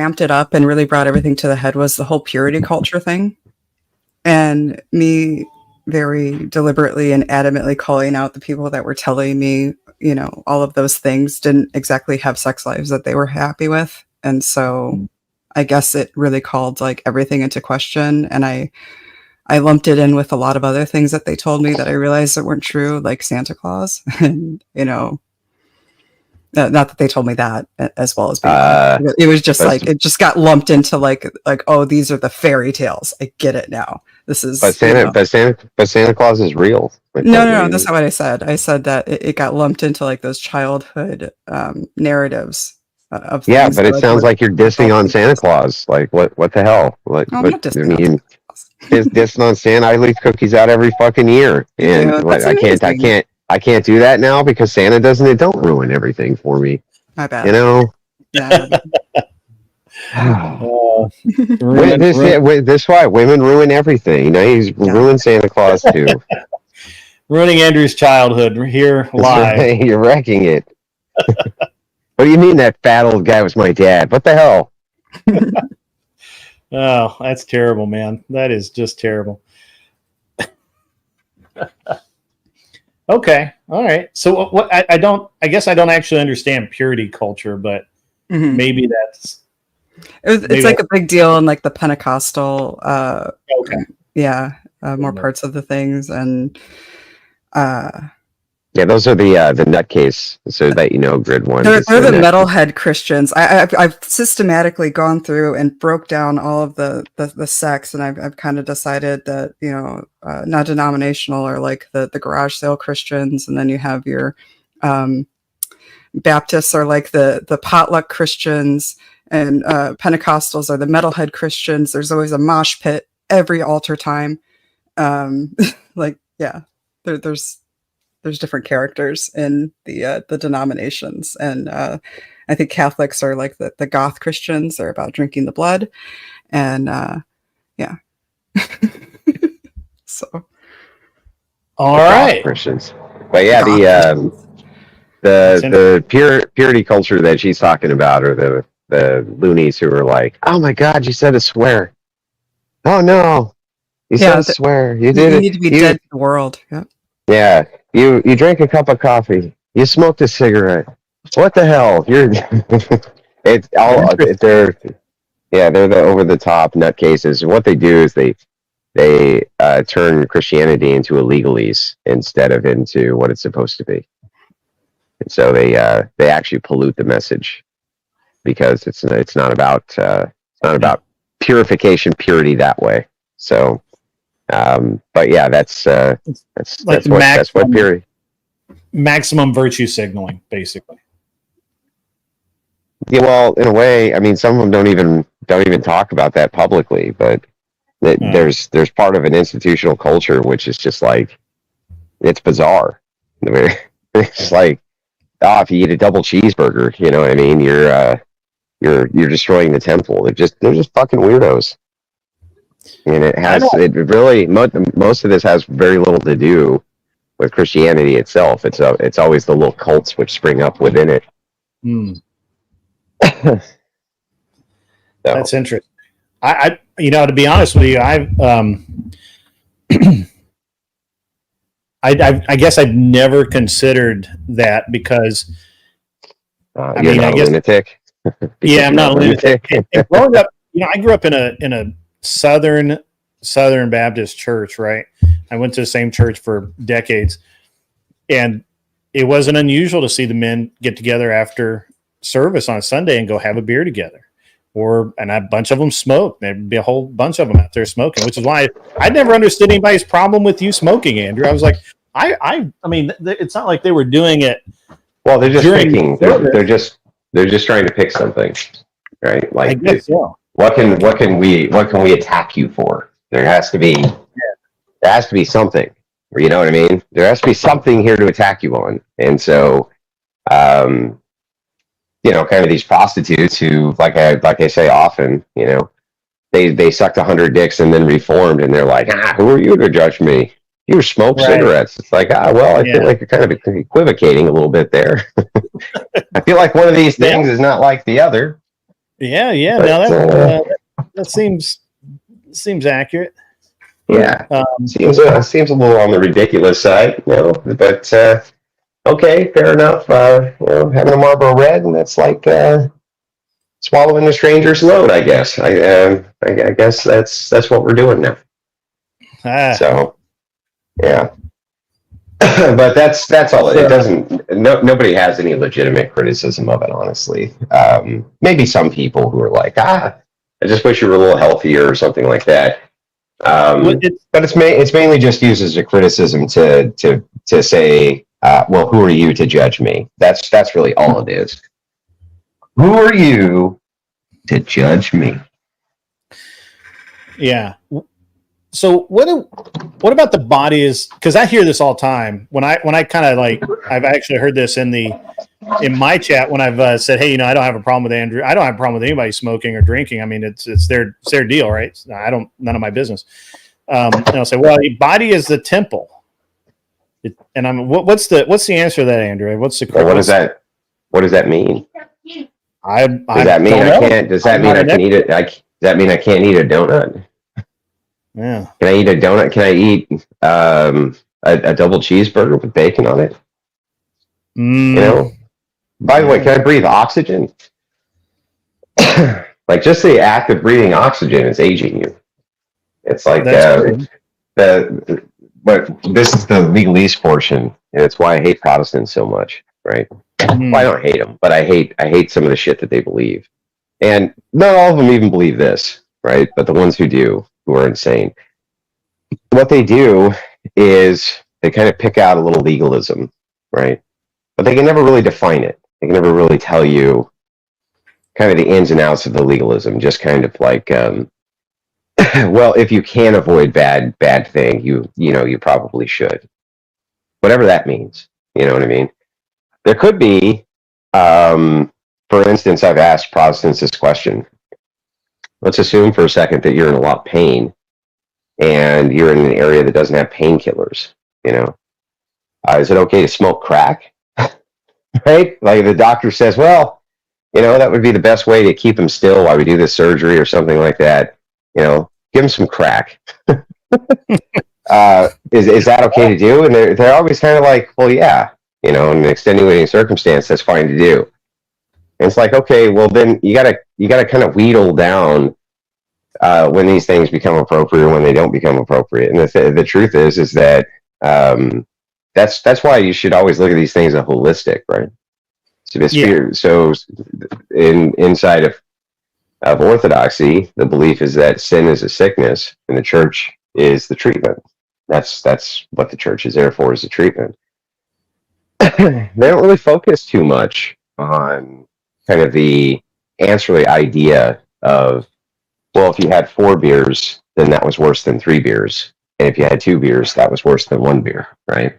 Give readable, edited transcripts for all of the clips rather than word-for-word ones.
ramped it up and really brought everything to the head was the whole purity culture thing. And me very deliberately and adamantly calling out the people that were telling me, you know, all of those things didn't exactly have sex lives that they were happy with. And so I guess it really called like everything into question. And I lumped it in with a lot of other things that they told me that I realized that weren't true, like Santa Claus. And, you know, not that they told me that as well as being it was just like it just got lumped into like oh, these are the fairy tales. I get it now. This is but Santa Claus is real. No, that's not what I said. I said that it got lumped into like those childhood narratives of things. Yeah, but it sounds like you're dissing on Santa Claus. Like what the hell? Like I'm not dissing I mean, dissing on Santa. I leave cookies out every fucking year, and I can't do that now because Santa doesn't. It don't ruin everything for me. My bad. You know. Yeah. This why women ruin everything. You know, he's ruined Santa Claus too. Ruining Andrew's childhood here live. Right. You're wrecking it. What do you mean that fat old guy was my dad? What the hell? Oh, that's terrible, man. That is just terrible. Okay. All right. So what I guess I don't actually understand purity culture, but maybe that's it's like a big deal in like the Pentecostal more parts of the things. And those are the nutcase, so that you know, grid one. They're the metalhead Christians. I've systematically gone through and broke down all of the sects, and I've kind of decided that, you know, non-denominational are like the garage sale Christians, and then you have your Baptists are like the potluck Christians, and Pentecostals are the metalhead Christians. There's always a mosh pit every altar time. There's different characters in the denominations, and I think Catholics are like the goth Christians. They're about drinking the blood, and so all right, Christians. But yeah, the purity culture that she's talking about are the loonies who are like, oh my God, you said a swear. Oh no, you said a swear. You did it. You need to be dead to the world. Yep. Yeah. You drank a cup of coffee. You smoked a cigarette. What the hell? It's all they're the over the top nutcases. What they do is they turn Christianity into a legalese instead of into what it's supposed to be. And so they actually pollute the message because it's not about purity that way. So but yeah, that's what purity. Maximum virtue signaling, basically. Yeah, well, in a way, I mean, some of them don't even talk about that publicly, but there's part of an institutional culture which is just like, it's bizarre. It's like, if you eat a double cheeseburger, you know what I mean? You're destroying the temple. They're just fucking weirdos. And it really, most of this has very little to do with Christianity itself. It's always the little cults which spring up within it. That's interesting. I to be honest with you, I guess I've never considered that because I guess lunatic. Yeah, I'm not a lunatic. Growing up, I grew up in a Southern Baptist church, right? I went to the same church for decades, and it wasn't unusual to see the men get together after service on Sunday and go have a beer together. And a bunch of them smoked. There'd be a whole bunch of them out there smoking, which is why I never understood anybody's problem with you smoking, Andrew. I was like, I mean, it's not like they were doing it. Well, they're just picking. They're just trying to pick something, right? Like, I guess so. What can we attack you for? There has to be something. You know what I mean? There has to be something here to attack you on. And so, kind of these prostitutes who, like I say often, they sucked 100 dicks and then reformed, and they're like, who are you to judge me? You smoke cigarettes. It's like, I feel like you're kind of equivocating a little bit there. I feel like one of these things is not like the other. Yeah. But, No, that seems accurate. Yeah, seems a little on the ridiculous side, but okay, fair enough. Having a Marlboro Red, and that's like swallowing a stranger's load, I guess. I guess that's what we're doing now. So, yeah. But that's all. It doesn't. Nobody has any legitimate criticism of it, honestly. Maybe some people who are like, I just wish you were a little healthier or something like that. But it's mainly just used as a criticism to say, well, who are you to judge me? That's really all it is. Who are you to judge me? Yeah. So what about the body is, because I hear this all the time when I kind of like, I've actually heard this in my chat when I've said, hey, I don't have a problem with Andrew. I don't have a problem with anybody smoking or drinking. I mean, it's their deal, right? None of my business. And I'll say, well, the body is the temple. And I'm, what's the answer to that, Andrew? What's the well, what does that mean? Does that mean I can eat it? Does that mean I can't eat a donut? Yeah. Can I eat a donut? Can I eat a double cheeseburger with bacon on it? By the way, can I breathe oxygen? Like, just the act of breathing oxygen is aging you. It's like but this is the legalese portion, and it's why I hate Protestants so much, right? Well, I don't hate them, but I hate some of the shit that they believe, and not all of them even believe this, right? But the ones who do, who are insane, what they do is they kind of pick out a little legalism, right? But they can never really define it. They can never really tell you kind of the ins and outs of the legalism. Just kind of like, well, if you can avoid bad thing, you probably should. Whatever that means, you know what I mean? There could be, for instance, I've asked Protestants this question. Let's assume for a second that you're in a lot of pain and you're in an area that doesn't have painkillers, is it okay to smoke crack? Right? Like, the doctor says, well, that would be the best way to keep him still while we do this surgery or something like that. Give him some crack. Is that okay to do? And they're always kind of like, well, yeah, in an extenuating circumstance, that's fine to do. And it's like, okay, well, then you gotta kind of wheedle down when these things become appropriate or when they don't become appropriate. And the truth is that that's why you should always look at these things as holistic, right? So inside of orthodoxy, the belief is that sin is a sickness and the church is the treatment. That's what the church is there for, is the treatment. They don't really focus too much on kind of the ancillary idea of, well, if you had 4 beers, then that was worse than 3 beers. And if you had 2 beers, that was worse than 1 beer, right?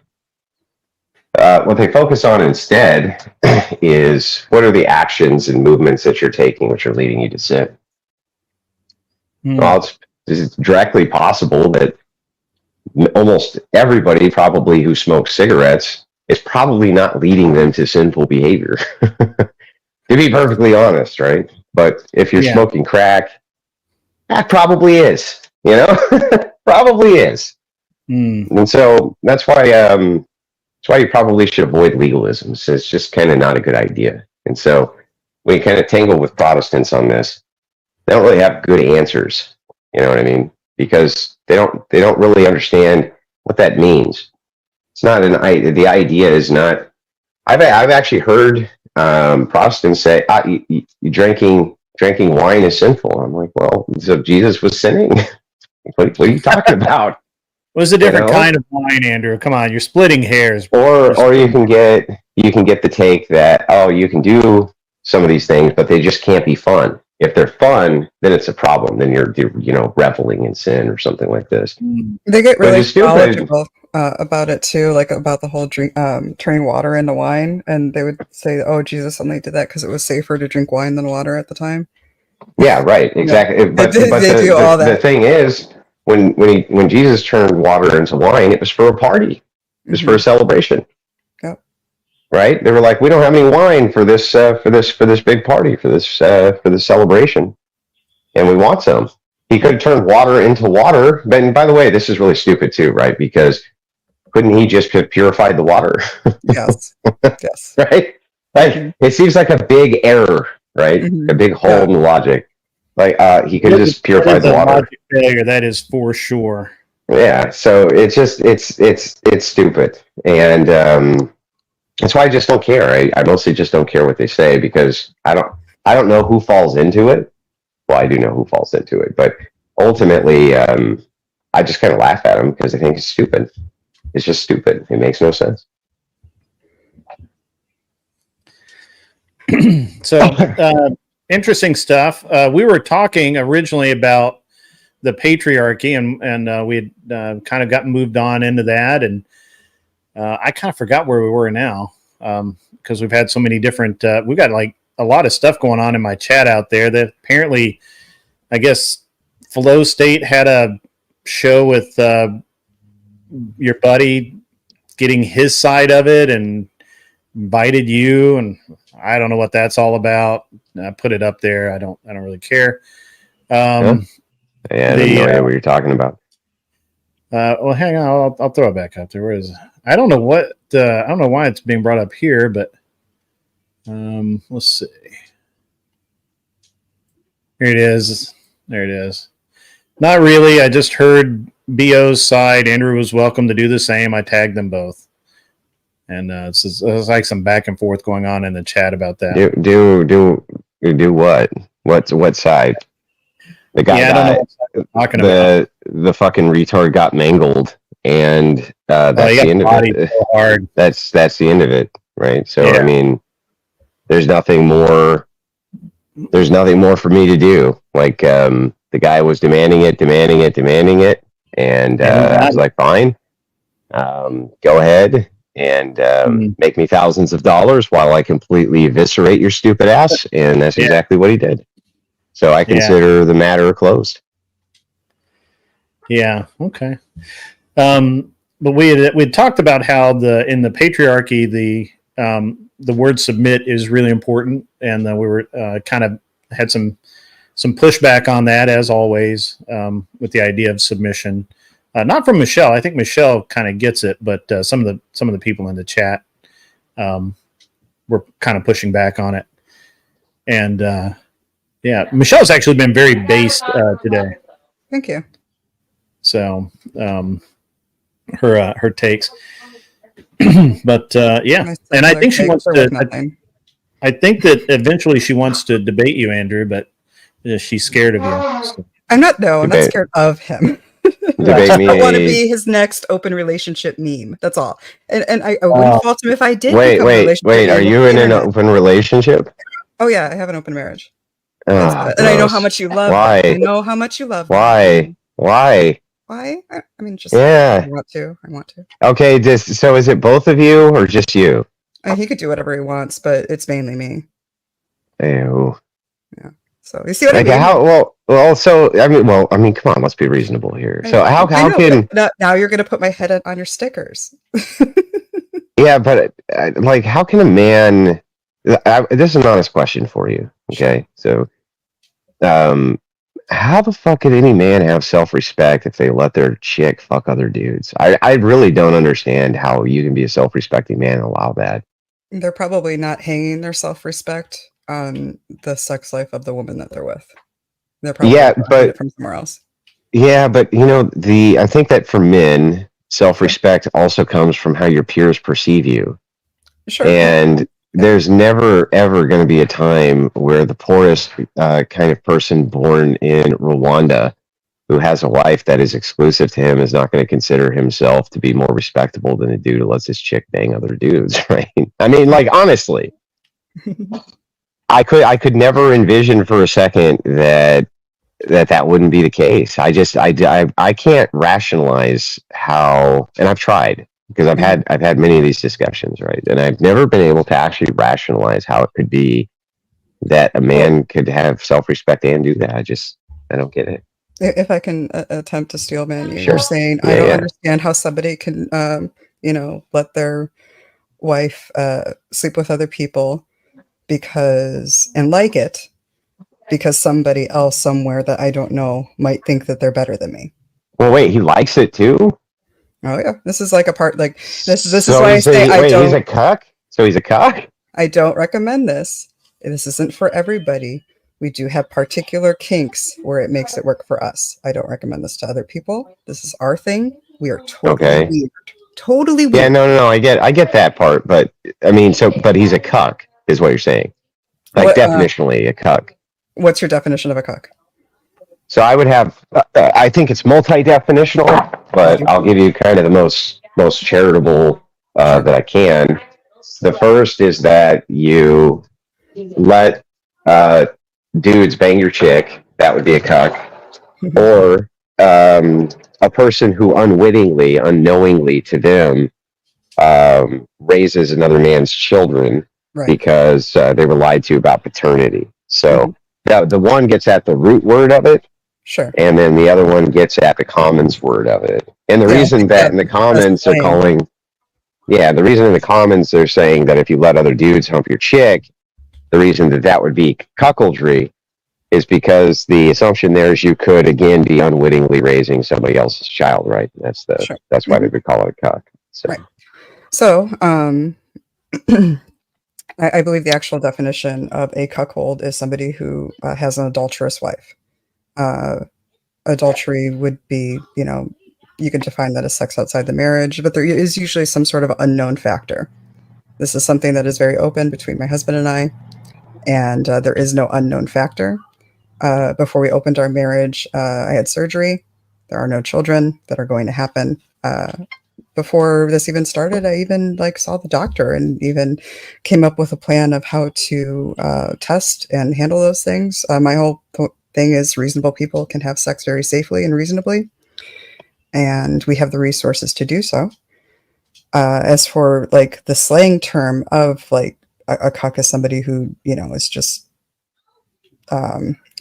What they focus on instead is, what are the actions and movements that you're taking which are leading you to sin? Well, it's directly possible that almost everybody probably who smokes cigarettes is probably not leading them to sinful behavior. To be perfectly honest, right? But if you're smoking crack, that probably is, probably is. And so that's why you probably should avoid legalism. So it's just kind of not a good idea. And so we kind of tangle with Protestants on this. They don't really have good answers. You know what I mean? Because they don't really understand what that means. It's not the idea is not. I've actually heard Protestants say, drinking wine is sinful. I'm like, well, so Jesus was sinning. What are you talking about? Well, it's a different kind of wine, Andrew. Come on, you're splitting hairs. Or you can get the take that, oh, you can do some of these things, but they just can't be fun. If they're fun, then it's a problem. Then you're reveling in sin or something like this. They get really knowledgeable about it too, like about the whole turning water into wine, and they would say, "Oh, Jesus only did that because it was safer to drink wine than water at the time." Yeah, right, exactly. But the thing is, when Jesus turned water into wine, it was for a party. It was for a celebration. Yep. right? They were like, we don't have any wine for this big party, for this celebration, and we want some. He could have turned water into water. But by the way, this is really stupid too, right? Because couldn't he just have purified the water? Yes. Yes. Right? Like, it seems like a big error, right? A big hole in the logic. Like, he could have just purified the water. Logic failure, that is for sure. Yeah. So it's just it's stupid, and that's why I just don't care. I mostly just don't care what they say, because I don't know who falls into it. Well, I do know who falls into it, but ultimately, I just kind of laugh at them because I think it's stupid. It's just stupid. It makes no sense. So, interesting stuff. We were talking originally about the patriarchy, and we had kind of gotten moved on into that, and I kind of forgot where we were now, because we've had so many different. We've got like a lot of stuff going on in my chat out there that apparently, I guess, Flow State had a show with your buddy getting his side of it and invited you, and I don't know what that's all about. I put it up there. I don't really care. Yeah, I have no idea what you're talking about. Well, hang on. I'll throw it back up there. Where is it? I don't know what. I don't know why it's being brought up here, but let's see. Here it is. There it is. Not really. I just heard BO's side. Andrew was welcome to do the same. I tagged them both, and it's like some back and forth going on in the chat about that. Do what? What side? The guy got the fucking retard got mangled, and that's the end of it. So hard. That's the end of it, right? So yeah. I mean, there's nothing more for me to do. Like, the guy was demanding it, and I was like, fine, go ahead and make me thousands of dollars while I completely eviscerate your stupid ass, and that's exactly what he did. So I consider the matter closed. Yeah. Okay. But we had talked about how in the patriarchy the word submit is really important, and we were kind of had some pushback on that, as always, with the idea of submission. Not from Michelle. I think Michelle kind of gets it, but some of the people in the chat were kind of pushing back on it. And yeah, Michelle's actually been very based today. Thank you. So her takes, but yeah, and I think she wants to. I think that eventually she wants to debate you, Andrew, but she's scared of you. So. I'm not scared of him. Debate me. I want to be his next open relationship meme. That's all. And I wouldn't fault him if I did. Wait. Are you in an open relationship? Oh yeah, I have an open marriage. And I know how much you love. Why? I know how much you love. Why? Why? I mean, just I want to. Okay. So is it both of you or just you? He could do whatever he wants, but it's mainly me. Ew. Yeah. So you see what I mean? I mean, come on, let's be reasonable here. So how can now you're going to put my head on your stickers? Yeah, but like, how can a man? This is an honest question for you. Okay, so, how the fuck could any man have self-respect if they let their chick fuck other dudes? I really don't understand how you can be a self-respecting man and allow that. They're probably not hanging their self-respect on the sex life of the woman that they're with. They're probably but from somewhere else. Yeah, but I think that for men, self-respect also comes from how your peers perceive you. Sure. And there's never ever going to be a time where the poorest kind of person born in Rwanda who has a wife that is exclusive to him is not going to consider himself to be more respectable than a dude who lets his chick bang other dudes, right? I mean, like, honestly, I could never envision for a second that wouldn't be the case. I can't rationalize how, and I've tried, because I've had many of these discussions, right? And I've never been able to actually rationalize how it could be that a man could have self-respect and do that. I don't get it. If I can attempt to steel man you, you're saying I don't understand how somebody can, let their wife sleep with other people and like it because somebody else somewhere that I don't know might think that they're better than me. Well, wait, he likes it too? Oh yeah, this is like a part like this So is why I say he's a cuck? So he's a cuck? I don't recommend this. This isn't for everybody. We do have particular kinks where it makes it work for us. I don't recommend this to other people. This is our thing. We are totally weird. Totally weird. Yeah, no, I get that part, but I mean, but he's a cuck, is what you're saying. Like definitionally a cuck. What's your definition of a cuck? So I would have, I think it's multi-definitional, but I'll give you kind of the most charitable that I can. The first is that you let dudes bang your chick. That would be a cuck. Or a person who unknowingly to them, raises another man's children because they were lied to about paternity. So the one gets at the root word of it. Sure. And then the other one gets at the commons word of it. And the reason that in the comments are calling, the reason in the comments they're saying that if you let other dudes hump your chick, the reason that would be cuckoldry is because the assumption there is you could again be unwittingly raising somebody else's child, right? That's why they would call it a cuck. So, So I believe the actual definition of a cuckold is somebody who has an adulterous wife. Adultery would be, you can define that as sex outside the marriage, but there is usually some sort of unknown factor. This is something that is very open between my husband and I, and there is no unknown factor. Before we opened our marriage, I had surgery. There are no children that are going to happen. Before this even started, I even saw the doctor and even came up with a plan of how to test and handle those things. My whole thing is reasonable people can have sex very safely and reasonably, and we have the resources to do so. As for the slang term of a cuck is somebody who is just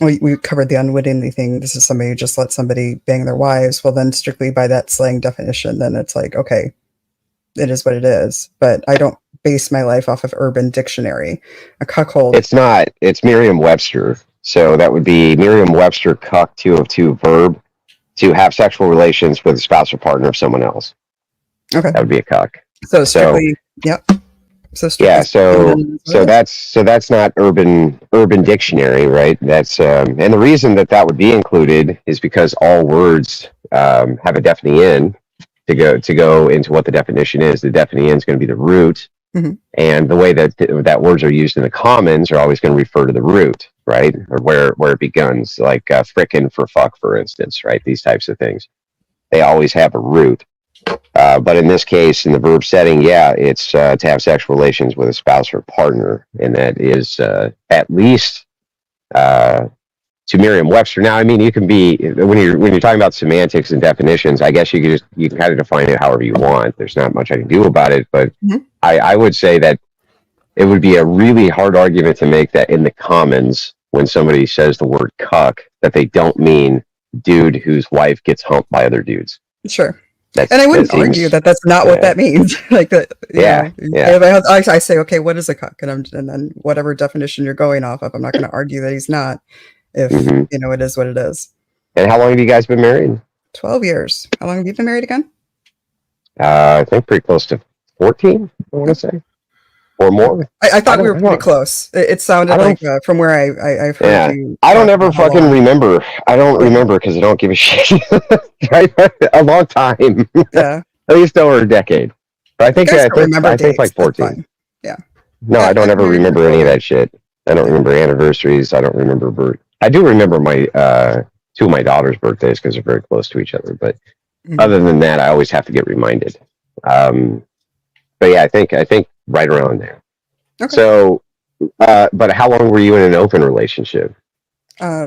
we covered the unwittingly thing. This is somebody who just let somebody bang their wives. Well, then strictly by that slang definition, then it's okay, it is what it is. But I don't base my life off of Urban Dictionary. A cuckold. It's not. It's Merriam-Webster. So that would be Merriam-Webster cuck 202 verb to have sexual relations with a spouse or partner of someone else. Okay. That would be a cuck. So strictly, yep. So that's not Urban Dictionary, right? That's and the reason that would be included is because all words have a defining to go into what the definition is. The definition is going to be the root, and the way that words are used in the commons are always going to refer to the root, right? Or where it begins, like frickin' for fuck, for instance, right? These types of things, they always have a root. But in this case, in the verb setting, it's to have sexual relations with a spouse or partner, and that is at least to Merriam-Webster. Now, I mean, you can be when you're talking about semantics and definitions. I guess you can kind of define it however you want. There's not much I can do about it, but I would say that it would be a really hard argument to make that in the commons when somebody says the word cuck that they don't mean dude whose wife gets humped by other dudes. Sure. And I wouldn't argue that that's not what that means. I say, okay, what is a cuck? And then whatever definition you're going off of, I'm not going to argue that he's not. If it is what it is. And how long have you guys been married? 12 years. How long have you been married again? I think pretty close to 14. I want to say, or more. I thought we were pretty close. It sounded like from where I've heard you. I don't ever fucking remember. I don't remember because I don't give a shit. Right? A long time. Yeah. At least over a decade. But I think I think like 14. Yeah. No, I don't ever remember any of that shit. I don't remember anniversaries. I don't remember birth. I do remember my two of my daughter's birthdays because they're very close to each other. But other than that, I always have to get reminded. But yeah, I think right around there. Okay. So, but how long were you in an open relationship?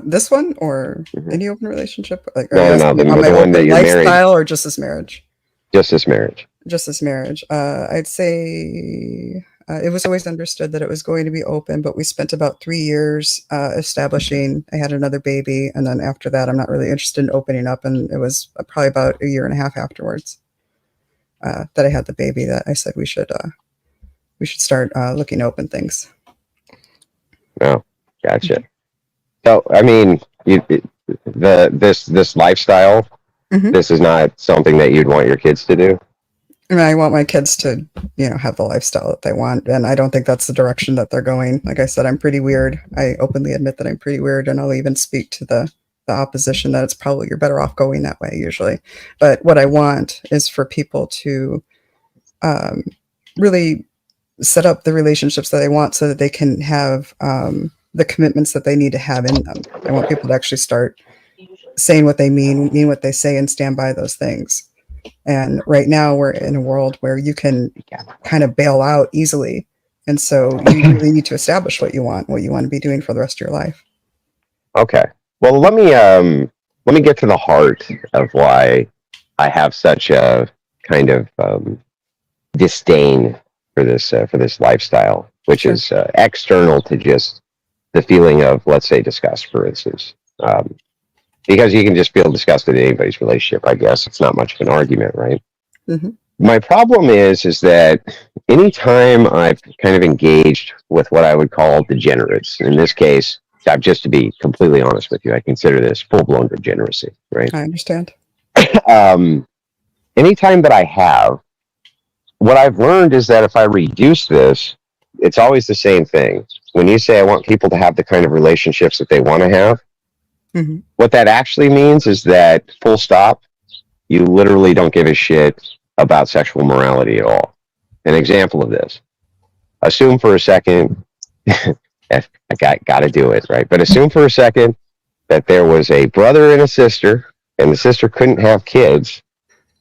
This one or any open relationship? No, the one that you're married. Lifestyle or just this marriage? Just this marriage. Just this marriage. I'd say it was always understood that it was going to be open, but we spent about 3 years establishing. I had another baby, and then after that, I'm not really interested in opening up. And it was probably about a year and a half afterwards that I had the baby that I said we should we should start looking to open things. Oh, gotcha. So, I mean, this lifestyle, this is not something that you'd want your kids to do. And I want my kids to, have the lifestyle that they want, and I don't think that's the direction that they're going. Like I said, I'm pretty weird. I openly admit that I'm pretty weird, and I'll even speak to the opposition that it's probably you're better off going that way usually. But what I want is for people to really set up the relationships that they want so that they can have the commitments that they need to have in them. I want people to actually start saying what they mean what they say, and stand by those things. And right now we're in a world where you can kind of bail out easily. And so you really need to establish what you want to be doing for the rest of your life. Okay. Well, let me get to the heart of why I have such a kind of disdain for this lifestyle, which is external to just the feeling of, let's say, disgust, for instance. Because you can just feel disgusted in anybody's relationship, I guess. It's not much of an argument, right? Mm-hmm. My problem is that anytime I've kind of engaged with what I would call degenerates, in this case, just to be completely honest with you, I consider this full-blown degeneracy, right? I understand. Anytime that I have, what I've learned is that if I reduce this, it's always the same thing. When you say I want people to have the kind of relationships that they want to have, what that actually means is that, full stop, you literally don't give a shit about sexual morality at all. An example of this: assume for a second, I got to do it, right? But assume for a second that there was a brother and a sister, and the sister couldn't have kids.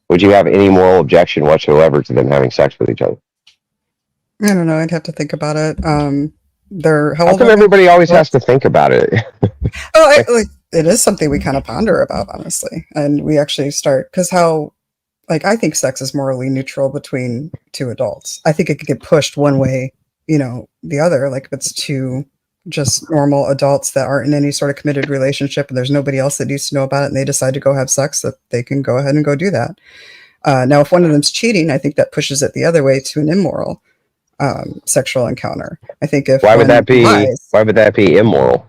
Would you have any moral objection whatsoever to them having sex with each other? I don't know. I'd have to think about it. How come everybody always has to think about it? It is something we kind of ponder about, honestly. And we actually start, because I think sex is morally neutral between two adults. I think it could get pushed one way, the other. Like if it's two just normal adults that aren't in any sort of committed relationship and there's nobody else that needs to know about it, and they decide to go have sex, that they can go ahead and go do that. Now, if one of them's cheating, I think that pushes it the other way to an immoral sexual encounter. I think if why would that be immoral?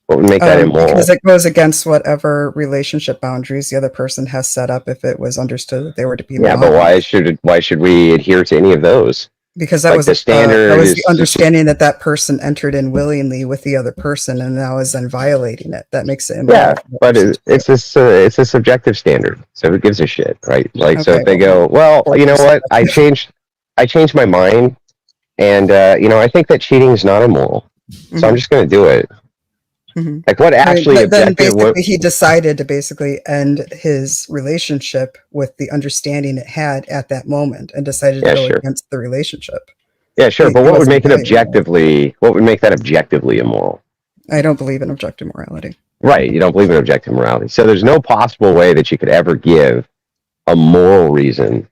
What would make that immoral? Because it goes against whatever relationship boundaries the other person has set up, if it was understood that they were to be monogamous. But why should we adhere to any of those? Because that was the standard. That was the understanding that person entered in willingly with the other person, and now is then violating it. That makes it immoral. Yeah, but it's a subjective standard. So who gives a shit, right? Like, so if they go, well, you know what? I changed my mind, and I think that cheating is not immoral, so I'm just going to do it. Like, what actually? Then basically, he decided to basically end his relationship with the understanding it had at that moment, and decided to go against the relationship. Yeah, sure. But what would make it objectively? What would make that objectively immoral? I don't believe in objective morality. Right, you don't believe in objective morality. So there's no possible way that you could ever give a moral reason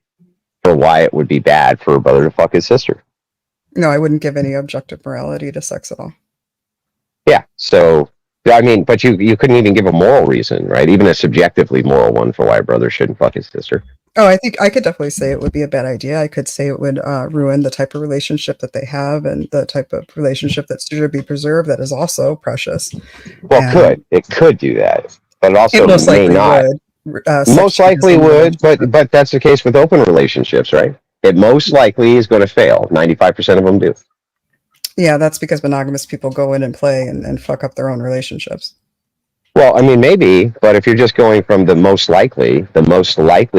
for why it would be bad for a brother to fuck his sister. No, I wouldn't give any objective morality to sex at all. Yeah, so, I mean, but you couldn't even give a moral reason, right? Even a subjectively moral one for why a brother shouldn't fuck his sister. Oh, I think I could definitely say it would be a bad idea. I could say it would ruin the type of relationship that they have, and the type of relationship that should be preserved that is also precious. Well, it could do that, but it also may not. Most likely would, but that's the case with open relationships, right? It most likely is going to fail. 95% of them do. Yeah, that's because monogamous people go in and play and fuck up their own relationships. Well, I mean, maybe, but if you're just going from the most likely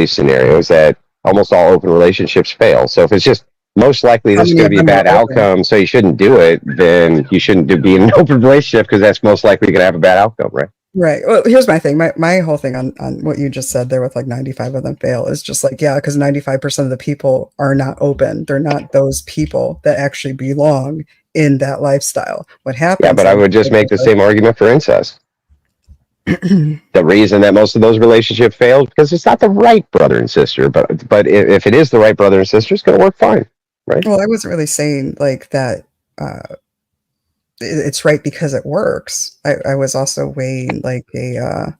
scenario is that almost all open relationships fail. So if it's just most likely this is going to be a bad outcome, so you shouldn't do it, then you shouldn't be in an open relationship because that's most likely going to have a bad outcome, right? Right. Well, here's my thing. My whole thing on what you just said there with like 95 of them fail is just like, yeah, because 95% of the people are not open. They're not those people that actually belong in that lifestyle. What happens? Yeah, but I would just make the same argument for incest. The reason that most of those relationships failed because it's not the right brother and sister, but if it is the right brother and sister, it's going to work fine, right? Well, I wasn't really saying like that. It's right because it works. I was also weighing like an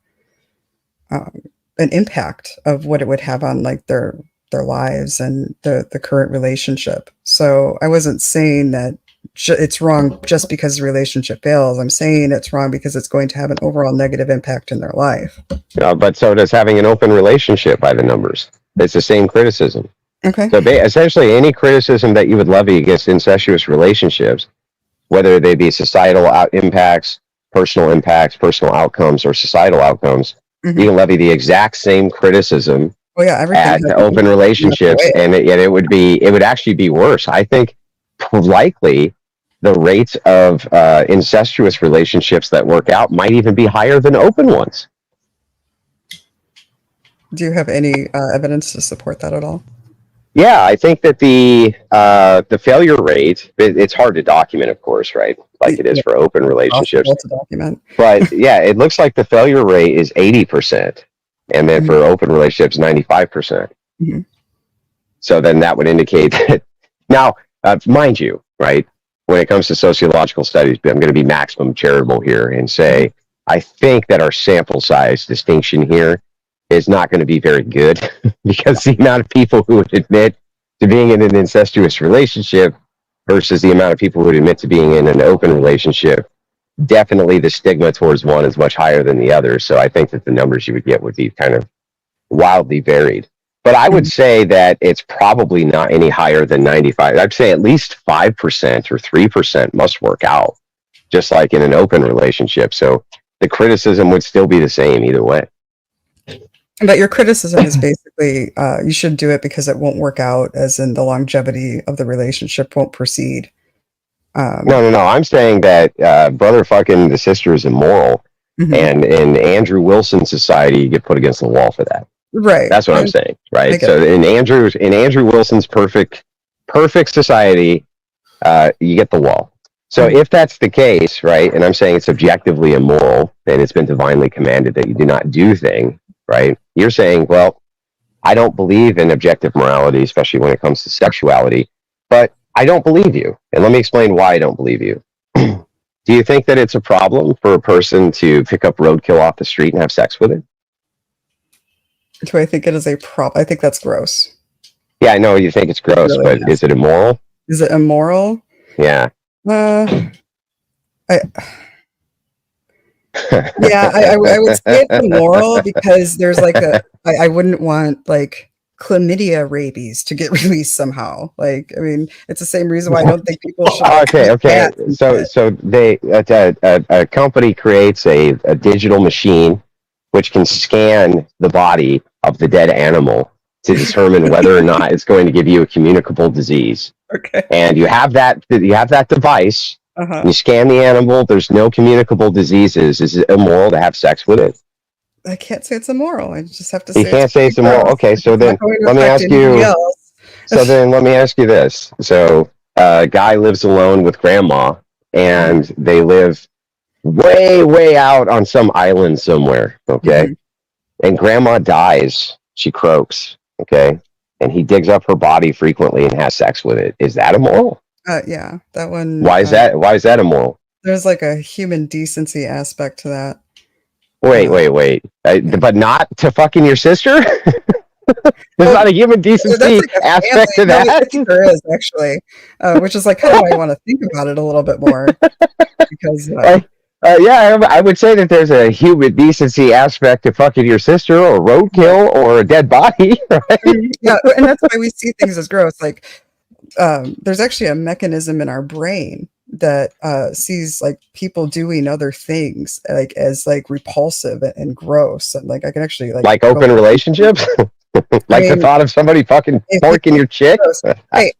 impact of what it would have on like their their lives and the current relationship. So I wasn't saying that it's wrong just because the relationship fails. I'm saying it's wrong because it's going to have an overall negative impact in their life. But so does having an open relationship by the numbers. It's the same criticism. Okay. So essentially, any criticism that you would levy against incestuous relationships, whether they be societal impacts, personal outcomes, or societal outcomes, you can levy the exact same criticism at open relationships, and it would actually be worse. I think likely the rates of incestuous relationships that work out might even be higher than open ones. Do you have any evidence to support that at all? Yeah, I think that the failure rate, it's hard to document, of course, right? Like it is for open relationships. To document. But yeah, it looks like the failure rate is 80%. And then for open relationships, 95%. So then that would indicate that. Now, mind you, right, when it comes to sociological studies, I'm going to be maximum charitable here and say, I think that our sample size distinction here is not going to be very good because the amount of people who would admit to being in an incestuous relationship versus the amount of people who would admit to being in an open relationship, definitely the stigma towards one is much higher than the other. So I think that the numbers you would get would be kind of wildly varied. But I would say that it's probably not any higher than 95. I'd say at least 5% or 3% must work out, just like in an open relationship. So the criticism would still be the same either way. But your criticism is basically you should do it because it won't work out, as in the longevity of the relationship won't proceed. No. I'm saying that brother fucking the sister is immoral, and in Andrew Wilson's society, you get put against the wall for that. Right. That's what I'm saying. Right. So in Andrew Wilson's perfect society, you get the wall. So if that's the case, right, and I'm saying it's objectively immoral and it's been divinely commanded that you do not do thing, right? You're saying, well, I don't believe in objective morality, especially when it comes to sexuality, but I don't believe you. And let me explain why I don't believe you. Do you think that it's a problem for a person to pick up roadkill off the street and have sex with it? Do I think it is a problem? I think that's gross. Yeah, I know you think it's gross, really, but is it immoral? Is it immoral? Yeah. I would say it's immoral because there's like I wouldn't want like chlamydia rabies to get released somehow. Like, I mean, it's the same reason why I don't think people should. Okay. So they a company creates a digital machine which can scan the body of the dead animal to determine whether or not it's going to give you a communicable disease. Okay. And you have that device. You scan the animal. There's no communicable diseases. Is it immoral to have sex with it? I can't say it's immoral. I just have to say you can't say it's immoral. Okay, so then let me ask you. So then let me ask you this. So a guy lives alone with grandma, and they live way out on some island somewhere. Okay, and grandma dies. She croaks. Okay, and he digs up her body frequently and has sex with it. Is that immoral? Yeah, that one. Why is that? Why is that immoral? There's like a human decency aspect to that. Wait. But not to fucking your sister? There's not a human decency aspect to that? There is, actually. Which is like, how do I want to think about it a little bit more? Because... I would say that there's a human decency aspect to fucking your sister or roadkill or a dead body, right? Yeah, and that's why we see things as gross. Like, there's actually a mechanism in our brain that sees like people doing other things like as like repulsive and gross, and like I can actually like open relationships. The thought of somebody fucking forking your chick. Hey,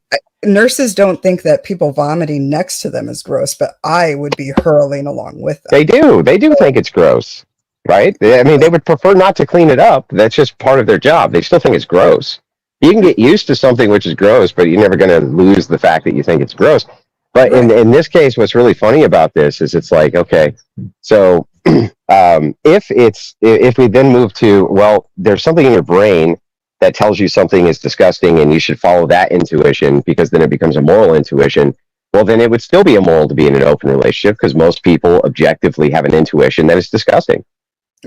nurses don't think that people vomiting next to them is gross, but I would be hurling along with them. They do think it's gross, right? I mean, they would prefer not to clean it up. That's just part of their job. They still think it's gross. You can get used to something which is gross, but you're never going to lose the fact that you think it's gross. But in this case, what's really funny about this is it's like, okay, so if we then move to, well, there's something in your brain that tells you something is disgusting and you should follow that intuition because then it becomes a moral intuition, well, then it would still be immoral to be in an open relationship because most people objectively have an intuition that is disgusting.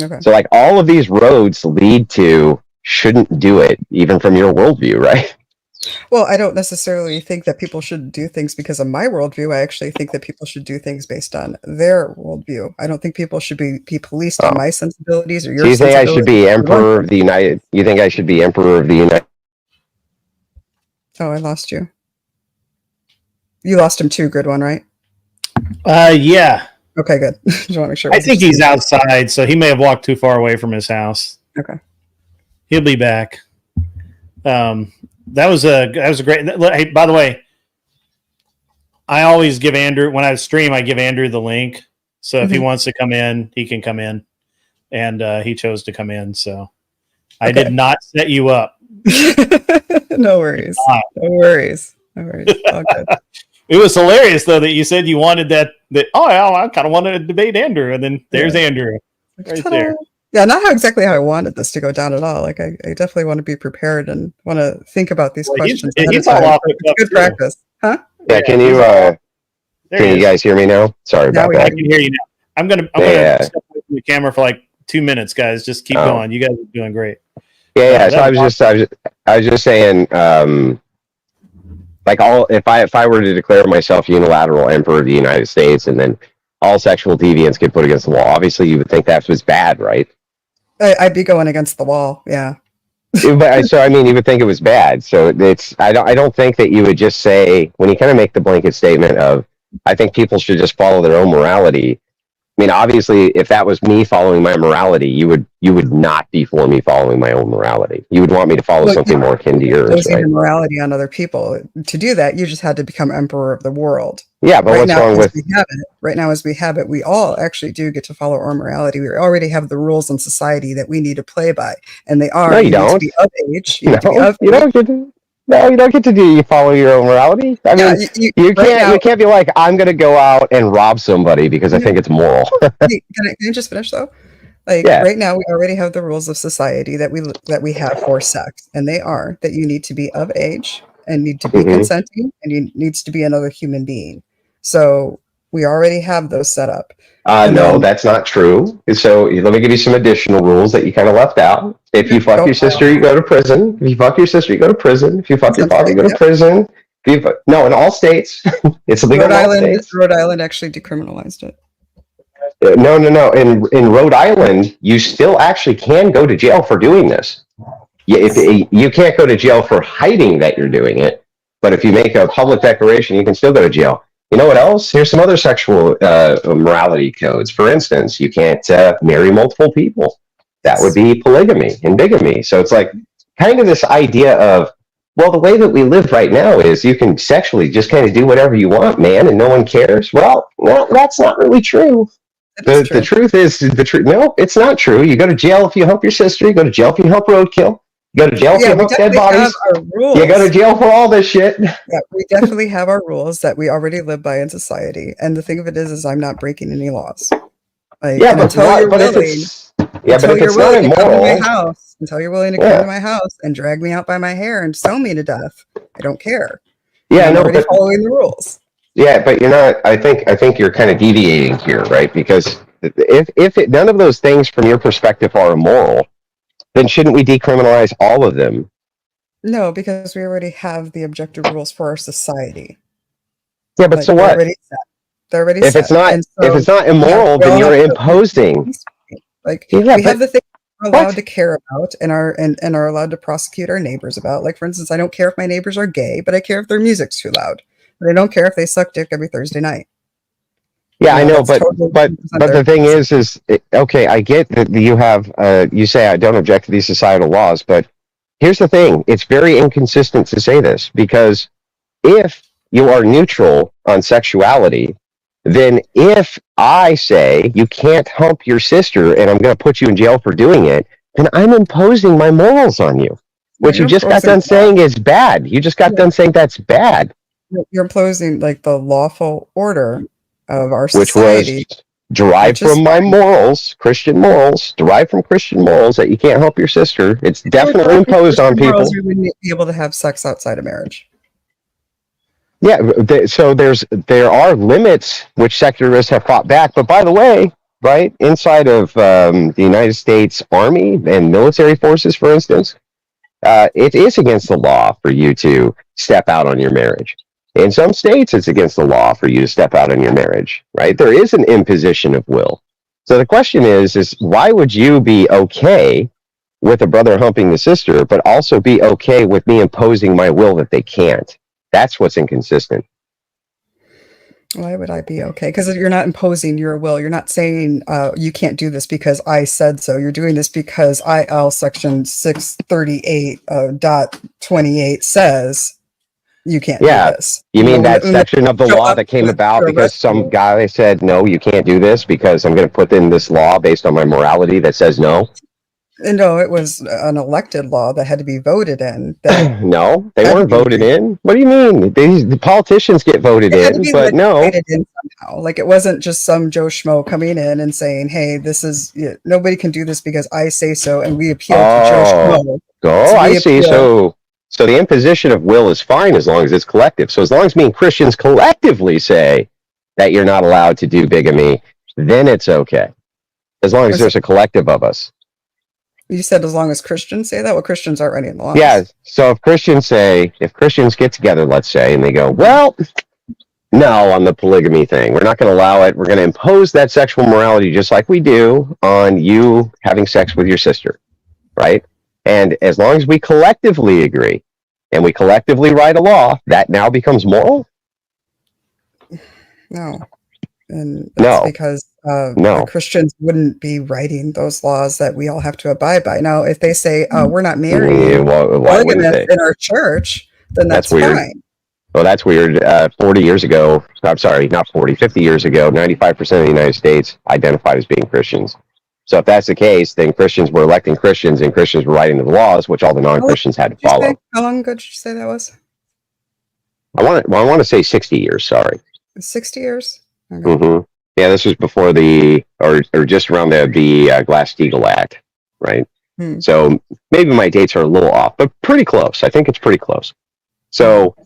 Okay. So like all of these roads lead to shouldn't do it, even from your worldview, right? Well, I don't necessarily think that people should do things because of my worldview. I actually think that people should do things based on their worldview. I don't think people should be policed on Oh. my sensibilities or So your you think I should be sensibilities. emperor of the United? You think I should be emperor of the United? Oh, I lost you. You lost him too, good one, right? Yeah. Okay, good. Just want to make sure. I think he's outside, so he may have walked too far away from his house. Okay. He'll be back. That was a great. Hey, by the way, I always give Andrew, when I stream, I give Andrew the link. So if he wants to come in, he can come in. And he chose to come in. So I did not set you up. No worries. No worries. No worries. All good. It was hilarious, though, that you said you wanted that I kind of wanted to debate Andrew. And then there's Andrew right there. Yeah, not exactly how I wanted this to go down at all. Like, I definitely want to be prepared and want to think about these questions. He's all off it's good practice. Huh? Yeah, can you guys hear me now? Sorry about that. I can hear you now. I'm gonna step away from the camera for like 2 minutes, guys. Just keep going. You guys are doing great. Yeah. So I was just saying, like if I were to declare myself unilateral emperor of the United States, and then all sexual deviants get put against the wall, obviously you would think that was bad, right? I'd be going against the wall. Yeah. But so I mean, you would think it was bad. So I don't think that you would just say, when you kind of make the blanket statement of, I think people should just follow their own morality. I mean, obviously, if that was me following my morality, you would not be for me following my own morality. You would want me to follow something more akin to yours, right? Your morality on other people. To do that, you just had to become emperor of the world. Yeah, but what's wrong with right now as we have it, we all actually do get to follow our morality. We already have the rules in society that we need to play by, and they are. No, you don't. Need to be of age. You don't get to. No, you don't get to do. You follow your own morality. I mean, you can't. You can't be like, I'm going to go out and rob somebody because I think it's moral. Can I just finish though? Like right now, we already have the rules of society that we have for sex, and they are that you need to be of age and need to be consenting, and you needs to be another human being. So we already have those set up. No, that's not true. So let me give you some additional rules that you kind of left out. If you fuck your sister, you go to prison. If you fuck your sister, you go to prison. If you fuck your father, you go to prison. No, in all states. It's illegal in all states. Rhode Island actually decriminalized it. No. In Rhode Island, you still actually can go to jail for doing this. You can't go to jail for hiding that you're doing it, but if you make a public declaration, you can still go to jail. You know what else? Here's some other sexual morality codes. For instance, you can't marry multiple people. That would be polygamy and bigamy. So it's like kind of this idea of, well, the way that we live right now is you can sexually just kind of do whatever you want, man, and no one cares. Well, that's not really true. The truth is, no, it's not true. You go to jail if you help your sister. You go to jail if you help roadkill. You go to jail if you help dead bodies. You go to jail for all this shit. Yeah, we definitely have our rules that we already live by in society. And the thing of it is I'm not breaking any laws. Like, until you're willing to come to my house, until you're willing to come to my house and drag me out by my hair and sew me to death, I don't care. Yeah, I'm already following the rules. Yeah, but you're not. I think you're kind of deviating here, right? Because if none of those things from your perspective are immoral, then shouldn't we decriminalize all of them? No, because we already have the objective rules for our society. Yeah, but so what? They're already set. If it's not immoral, then you're imposing. Like we have the things we're allowed to care about and are allowed to prosecute our neighbors about. Like, for instance, I don't care if my neighbors are gay, but I care if their music's too loud. But I don't care if they suck dick every Thursday night. Yeah, I know, but the thing is okay, I get that you have, you say I don't object to these societal laws, but here's the thing. It's very inconsistent to say this, because if you are neutral on sexuality, then if I say you can't hump your sister and I'm going to put you in jail for doing it, then I'm imposing my morals on you, which you just got done saying is bad. You just got done saying that's bad. You're imposing like the lawful order of our society, which was derived from my morals, Christian morals, derived from Christian morals that you can't help your sister. It's definitely imposed on people. You wouldn't be able to have sex outside of marriage. Yeah, so there are limits which secularists have fought back. But by the way, right inside of the United States Army and military forces, for instance, it is against the law for you to step out on your marriage. In some states, it's against the law for you to step out on your marriage, right? There is an imposition of will. So the question is why would you be okay with a brother humping the sister, but also be okay with me imposing my will that they can't? That's what's inconsistent. Why would I be okay? Because you're not imposing your will. You're not saying you can't do this because I said so. You're doing this because IL section 638.28 says you can't do this. You mean that section of the law that came about because some guy said, no, you can't do this because I'm going to put in this law based on my morality that says no? No, it was an elected law that had to be voted in. No, they weren't voted in. What do you mean? The politicians get voted in, but no. In somehow. Like, it wasn't just some Joe Schmo coming in and saying, hey, this is, nobody can do this because I say so, and we appeal to Joe Schmo. Oh, I see. So the imposition of will is fine as long as it's collective. So as long as me and Christians collectively say that you're not allowed to do bigamy, then it's okay. As long as there's a collective of us. You said as long as Christians say that? Well, Christians aren't writing laws. Yeah, so if Christians get together, let's say, and they go, well, no, on the polygamy thing, we're not going to allow it. We're going to impose that sexual morality just like we do on you having sex with your sister, right? And as long as we collectively agree and we collectively write a law, that now becomes moral? No. And that's because the Christians wouldn't be writing those laws that we all have to abide by. Now, if they say we're not marrying polygamists in our church, then that's weird. Fine. Well, that's weird. 40 years ago, I'm sorry, not 40, 50 years ago, 95% of the United States identified as being Christians. So if that's the case, then Christians were electing Christians and Christians were writing the laws, which all the non-Christians had to follow. How long ago did you say that was? I want to say 60 years, sorry. 60 years? Okay. Mm-hmm. Yeah, this was before or just around the Glass-Steagall Act, right? So maybe my dates are a little off, but pretty close. I think it's pretty close. So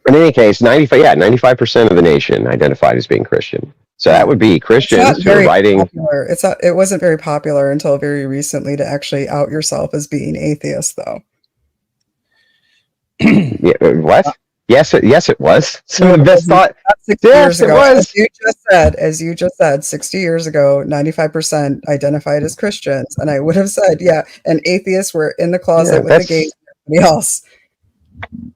in any case, 95% of the nation identified as being Christian. So that would be Christians who are writing. It wasn't very popular until very recently to actually out yourself as being atheist, though. Yeah, what? Yes, it was. So the best thought. 60 years ago, as you just said, 60 years ago, 95% identified as Christians, and I would have said, and atheists were in the closet with the gays and everybody else.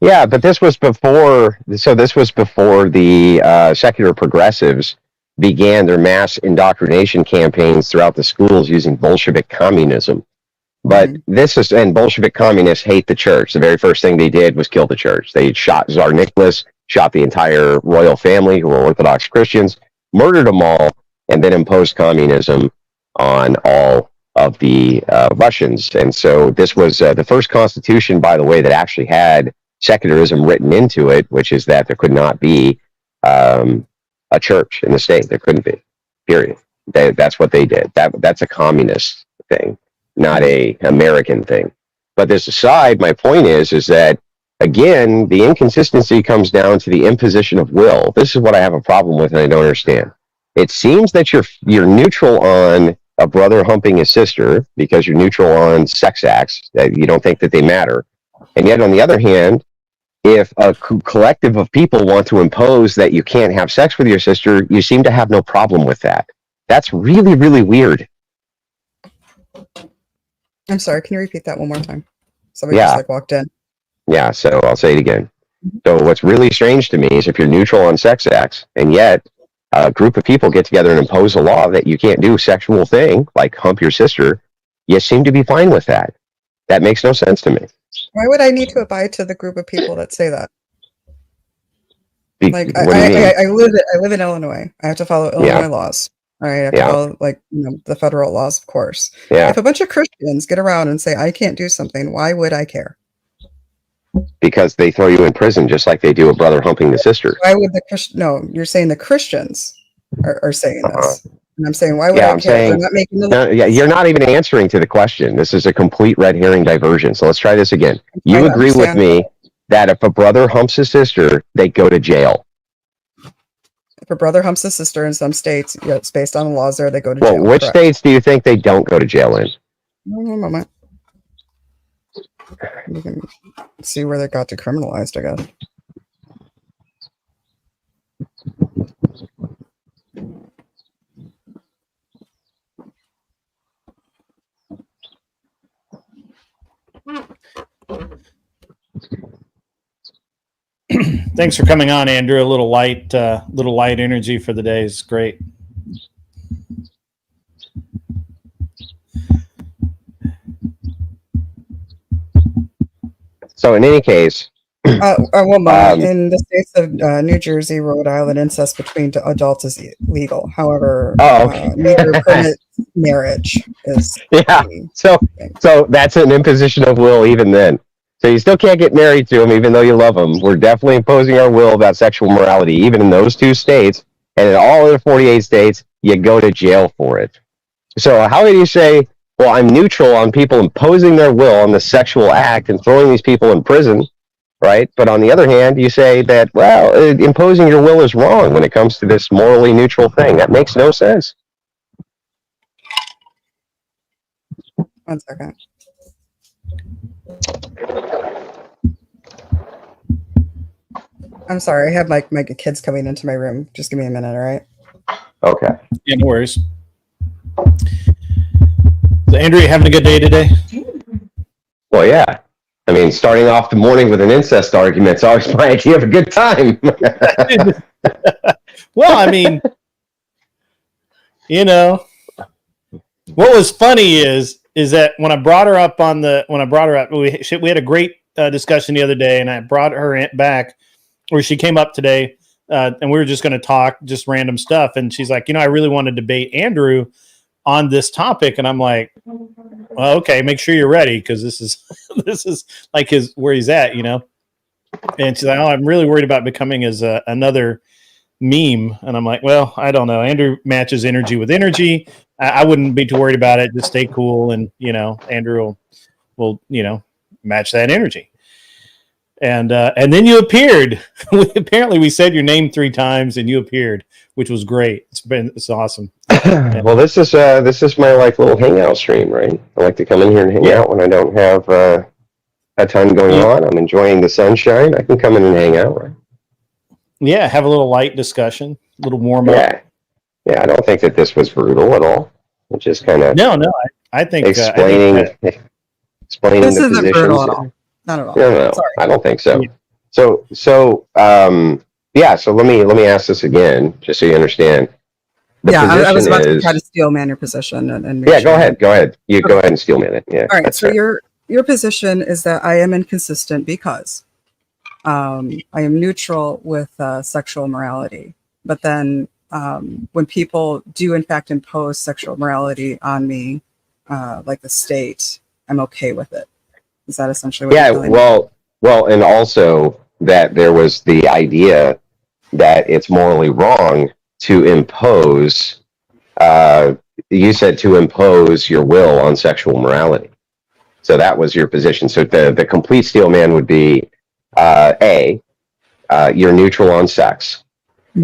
Yeah, but this was before. So this was before the secular progressives began their mass indoctrination campaigns throughout the schools using Bolshevik communism. But and Bolshevik communists hate the church. The very first thing they did was kill the church. They shot Tsar Nicholas, shot the entire royal family who were Orthodox Christians, murdered them all, and then imposed communism on all of the Russians. And so this was the first constitution, by the way, that actually had secularism written into it, which is that there could not be a church in the state. There couldn't be, period. That's what they did. That's a communist thing, not a American thing. But this aside, my point is that, again, the inconsistency comes down to the imposition of will. This is what I have a problem with and I don't understand. It seems that you're neutral on a brother humping his sister because you're neutral on sex acts, that you don't think that they matter. And yet, on the other hand, if a collective of people want to impose that you can't have sex with your sister, you seem to have no problem with that. That's really, really weird. I'm sorry, can you repeat that one more time? Somebody just walked in. Yeah, so I'll say it again. So what's really strange to me is if you're neutral on sex acts, and yet a group of people get together and impose a law that you can't do a sexual thing, like hump your sister, you seem to be fine with that. That makes no sense to me. Why would I need to abide to the group of people that say that? Like, what do you mean? I live in Illinois. I have to follow Illinois laws. All right, I have to follow, the federal laws, of course. Yeah. If a bunch of Christians get around and say, I can't do something, why would I care? Because they throw you in prison just like they do a brother humping the sister. Why would No, you're saying the Christians are saying this. And I'm saying, why would I care? Saying, not making you're not even answering to the question. This is a complete red herring diversion. So let's try this again. You agree with me that if a brother humps his sister, they go to jail. If a brother humps a sister in some states, it's based on the laws there, they go to jail. Well, which states do you think they don't go to jail in? One moment. We can see where that got decriminalized, I guess. Thanks for coming on, Andrew. A little light energy for the day is great. So in any case, in the states of New Jersey, Rhode Island, incest between adults is legal. However, neither permits marriage. So that's an imposition of will even then. So you still can't get married to them even though you love them. We're definitely imposing our will about sexual morality, even in those 2 states. And in all other 48 states, you go to jail for it. So how do you say, well, I'm neutral on people imposing their will on the sexual act and throwing these people in prison, right? But on the other hand, you say that, well, imposing your will is wrong when it comes to this morally neutral thing. That makes no sense. 1 second. I'm sorry, I have my kids coming into my room. Just give me a minute, all right? Okay. Yeah, no worries. So, Andrew, you having a good day today? Well, yeah. I mean, starting off the morning with an incest argument is always my idea of a good time. Well, I mean, what was funny is that when I brought her up we had a great discussion the other day, and I brought her back, or she came up today, and we were just going to talk just random stuff, and she's like, I really want to debate Andrew on this topic, and I'm like, well, okay, make sure you're ready, because this is like where he's at, And she's like, oh, I'm really worried about becoming as another meme, and I'm like, well, I don't know. Andrew matches energy with energy. I wouldn't be too worried about it. Just stay cool, and Andrew will match that energy. And then you appeared. Apparently, we said your name 3 times, and you appeared, which was great. It's awesome. Well, this is my little hangout stream, right? I like to come in here and hang out when I don't have a ton going on. I'm enjoying the sunshine. I can come in and hang out, right? Yeah, have a little light discussion, a little warm up. Yeah. I don't think that this was brutal at all. It just kind of I think explaining this the isn't positions. Brutal at all. Not at all. No, Sorry. I don't think so. Yeah. So let me ask this again, just so you understand. I was about to try to steel man your position and go ahead. You go ahead and steel man it. Yeah. All right. So your position is that I am inconsistent because I am neutral with sexual morality, but then when people do in fact impose sexual morality on me, like the state, I'm okay with it. Is that essentially what you're telling me? Well, and also that there was the idea that it's morally wrong to impose, you said to impose your will on sexual morality. So that was your position. So the complete steel man would be, you're neutral on sex,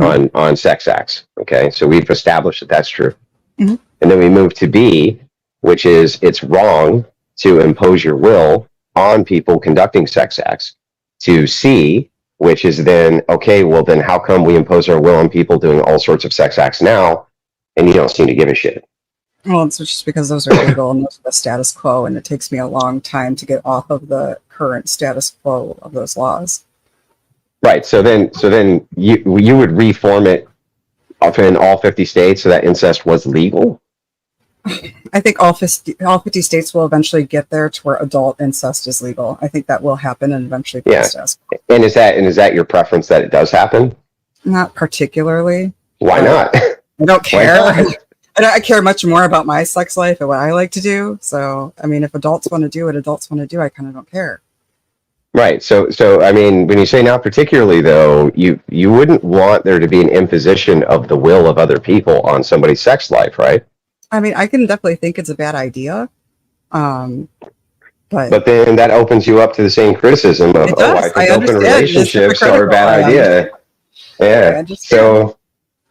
on sex acts. Okay, so we've established that that's true. Mm-hmm. And then we move to B, which is it's wrong to impose your will on people conducting sex acts. To C, which is then, okay, well then how come we impose our will on people doing all sorts of sex acts now, and you don't seem to give a shit? Well, it's just because those are legal and those are the status quo, and it takes me a long time to get off of the current status quo of those laws. Right. So then you would reform it in all 50 states so that incest was legal? I think all 50 states will eventually get there to where adult incest is legal. I think that will happen and eventually pass status quo. And is that your preference that it does happen? Not particularly. Why not? I don't care. I care much more about my sex life and what I like to do. So, I mean, if adults want to do what adults want to do, I kind of don't care. Right. So I mean, when you say not particularly, though, you wouldn't want there to be an imposition of the will of other people on somebody's sex life, right? I mean, I can definitely think it's a bad idea. But then that opens you up to the same criticism of, I think open relationships are a bad idea. Yeah.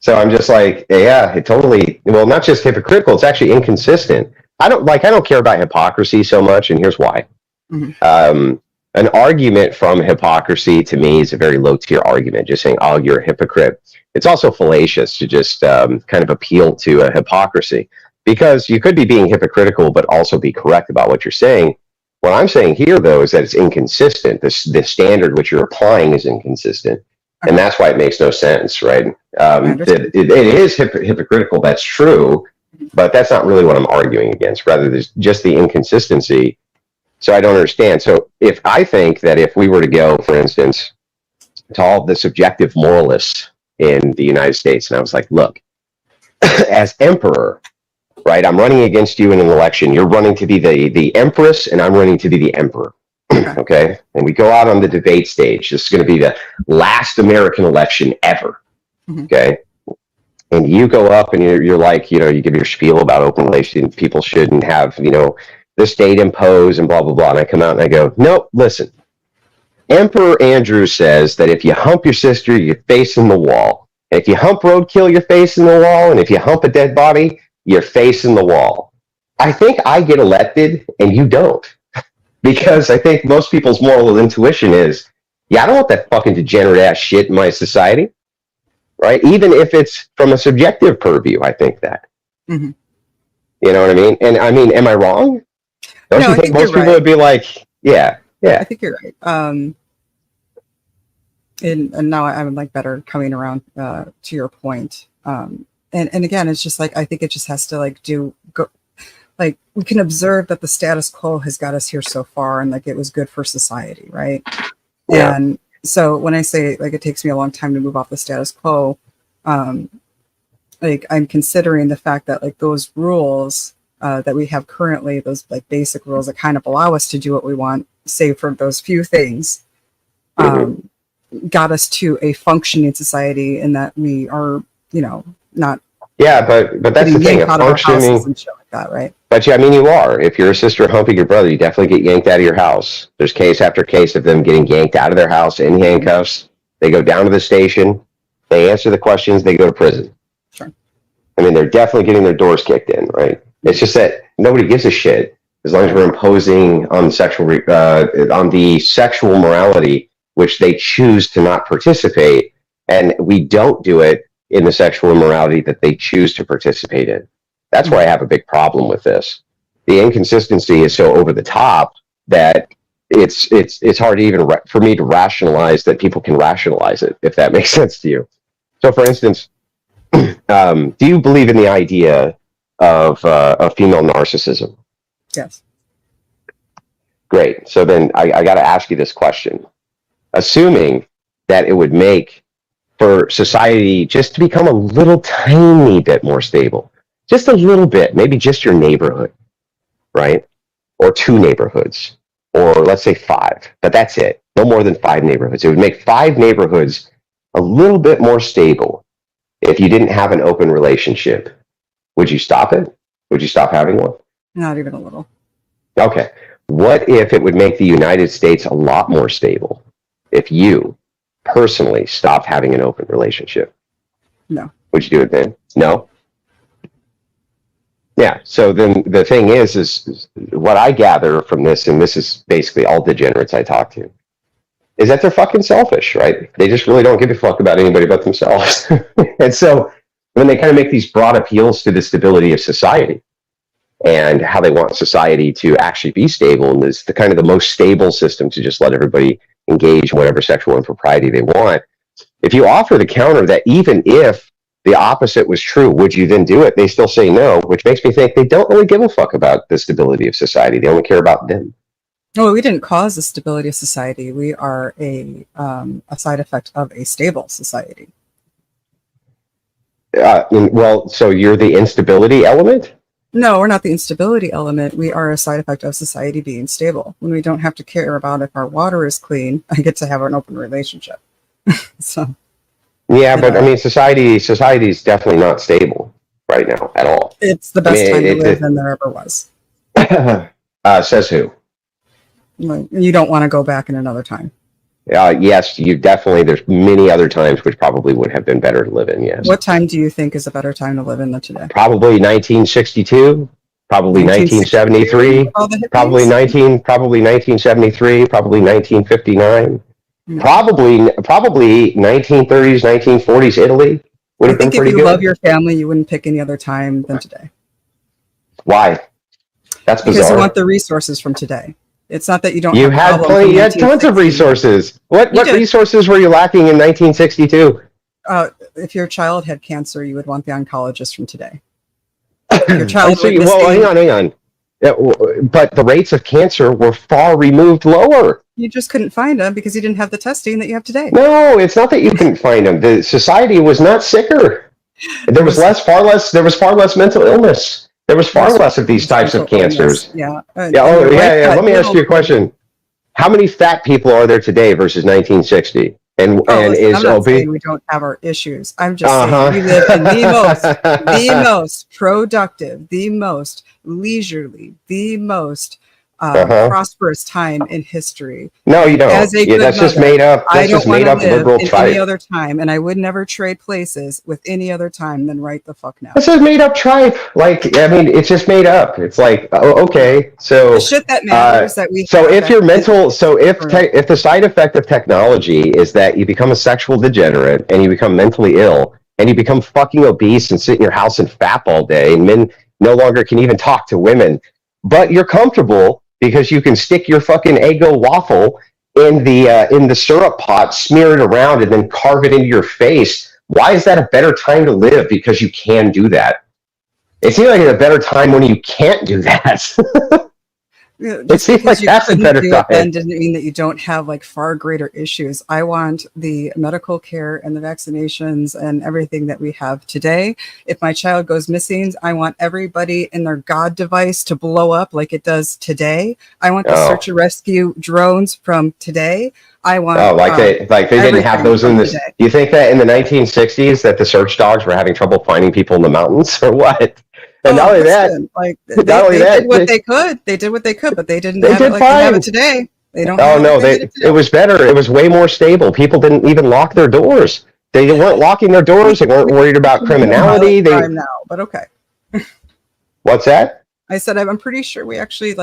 So I'm just like, it totally, well, not just hypocritical, it's actually inconsistent. I don't care about hypocrisy so much, and here's why. An argument from hypocrisy to me is a very low tier argument. Just saying, "Oh, you're a hypocrite." It's also fallacious to just kind of appeal to a hypocrisy, because you could be being hypocritical but also be correct about what you're saying. What I'm saying here, though, is that it's inconsistent. The standard which you're applying is inconsistent, and that's why it makes no sense, right? It is hypocritical. That's true, but that's not really what I'm arguing against. Rather, there's just the inconsistency. So I don't understand. So if I think that if we were to go, for instance, to all the subjective moralists in the United States, and I was like, look, as emperor, right, I'm running against you in an election. You're running to be the empress, and I'm running to be the emperor. Okay? And we go out on the debate stage. This is going to be the last American election ever. Okay? And you go up and you're like, you give your spiel about open relations. People shouldn't have, the state impose and blah, blah, blah. And I come out and I go, nope, listen. Emperor Andrew says that if you hump your sister, you're facing the wall. And if you hump roadkill, you're facing the wall. And if you hump a dead body, you're facing the wall. I think I get elected and you don't. Because I think most people's moral intuition is, I don't want that fucking degenerate ass shit in my society. Right? Even if it's from a subjective purview, I think that. You know what I mean? And I mean, am I wrong? Don't you think most people would be like, yeah. I think you're right. And now I'm like better coming around to your point. And again, it's just like, I think it just has to like we can observe that the status quo has got us here so far, and like it was good for society, right? Yeah. And so when I say like it takes me a long time to move off the status quo, like I'm considering the fact that like those rules that we have currently, those like basic rules that kind of allow us to do what we want, save for those few things, got us to a functioning society, in that we are, not. Yeah, but that's the thing. Functioning and shit like that, right? But yeah, I mean, you are. If your sister humping your brother, you definitely get yanked out of your house. There's case after case of them getting yanked out of their house in handcuffs. They go down to the station. They answer the questions. They go to prison. Sure. I mean, they're definitely getting their doors kicked in, right? It's just that nobody gives a shit as long as we're imposing on the sexual morality, which they choose to not participate, and we don't do it in the sexual immorality that they choose to participate in. That's why I have a big problem with this. The inconsistency is so over the top that it's hard to even for me to rationalize that people can rationalize it, if that makes sense to you. So, for instance, do you believe in the idea of female narcissism? Yes. Great. So then I got to ask you this question. Assuming that it would make for society just to become a little tiny bit more stable, just a little bit, maybe just your neighborhood, right? Or 2 neighborhoods, or let's say 5, but that's it. No more than 5 neighborhoods. It would make 5 neighborhoods a little bit more stable if you didn't have an open relationship. Would you stop it? Would you stop having one? Not even a little. Okay. What if it would make the United States a lot more stable if you personally stopped having an open relationship? No. Would you do it then? No? Yeah. So then the thing is what I gather from this, and this is basically all degenerates I talk to, is that they're fucking selfish, right? They just really don't give a fuck about anybody but themselves. And so when they kind of make these broad appeals to the stability of society and how they want society to actually be stable, and is the kind of the most stable system to just let everybody engage in whatever sexual impropriety they want. If you offer the counter that even if the opposite was true, would you then do it? They still say no, which makes me think they don't really give a fuck about the stability of society. They only care about them. No, we didn't cause the stability of society. We are a side effect of a stable society. Well, so you're the instability element? No, we're not the instability element. We are a side effect of society being stable. When we don't have to care about if our water is clean, I get to have an open relationship. So. Yeah, but I mean, society is definitely not stable right now at all. It's the best time to live than there ever was. Says who? You don't want to go back in another time. Yes, you definitely. There's many other times which probably would have been better to live in. Yes. What time do you think is a better time to live in than today? Probably 1962. Probably 1973, probably 1973, probably 1959, probably 1930s, 1940s Italy would have been pretty good. If you love your family, you wouldn't pick any other time than today. Why? That's bizarre. Because you want the resources from today. It's not that you don't. You had plenty. You had tons of resources. What resources were you lacking in 1962? If your child had cancer, you would want the oncologist from today. Your child. Hang on. But the rates of cancer were far removed lower. You just couldn't find them because you didn't have the testing that you have today. No, it's not that you couldn't find them. The society was not sicker. There was far less mental illness. There was far less of these types of cancers. Yeah. Let me ask you a question. How many fat people are there today versus 1960? And is I'm not saying we don't have our issues. I'm just saying we live in the most productive, the most leisurely, the most prosperous time in history. No, you don't. That's just made up. That's just made up liberal tripe. Any other time, and I would never trade places with any other time than right the fuck now. This is made up tripe. It's just made up. It's like, okay, so the shit that matters that we. So if you're mental, if the side effect of technology is that you become a sexual degenerate and you become mentally ill and you become fucking obese and sit in your house and fap all day, and men no longer can even talk to women, but you're comfortable because you can stick your fucking Eggo waffle in the syrup pot, smear it around, and then carve it into your face. Why is that a better time to live? Because you can do that. It seems like it's a better time when you can't do that. It seems like that's a better time. Then doesn't mean that you don't have like far greater issues. I want the medical care and the vaccinations and everything that we have today. If my child goes missing, I want everybody in their God device to blow up like it does today. I want the search and rescue drones from today. I want they didn't have those in this. Do you think that in the 1960s that the search dogs were having trouble finding people in the mountains or what? And not only that, they did what they could. They did what they could, but they didn't have it like they have it today. They don't. Oh no, it was better. It was way more stable. People didn't even lock their doors. They weren't locking their doors. They weren't worried about criminality. Crime now, but okay. What's that? I said I'm pretty sure we actually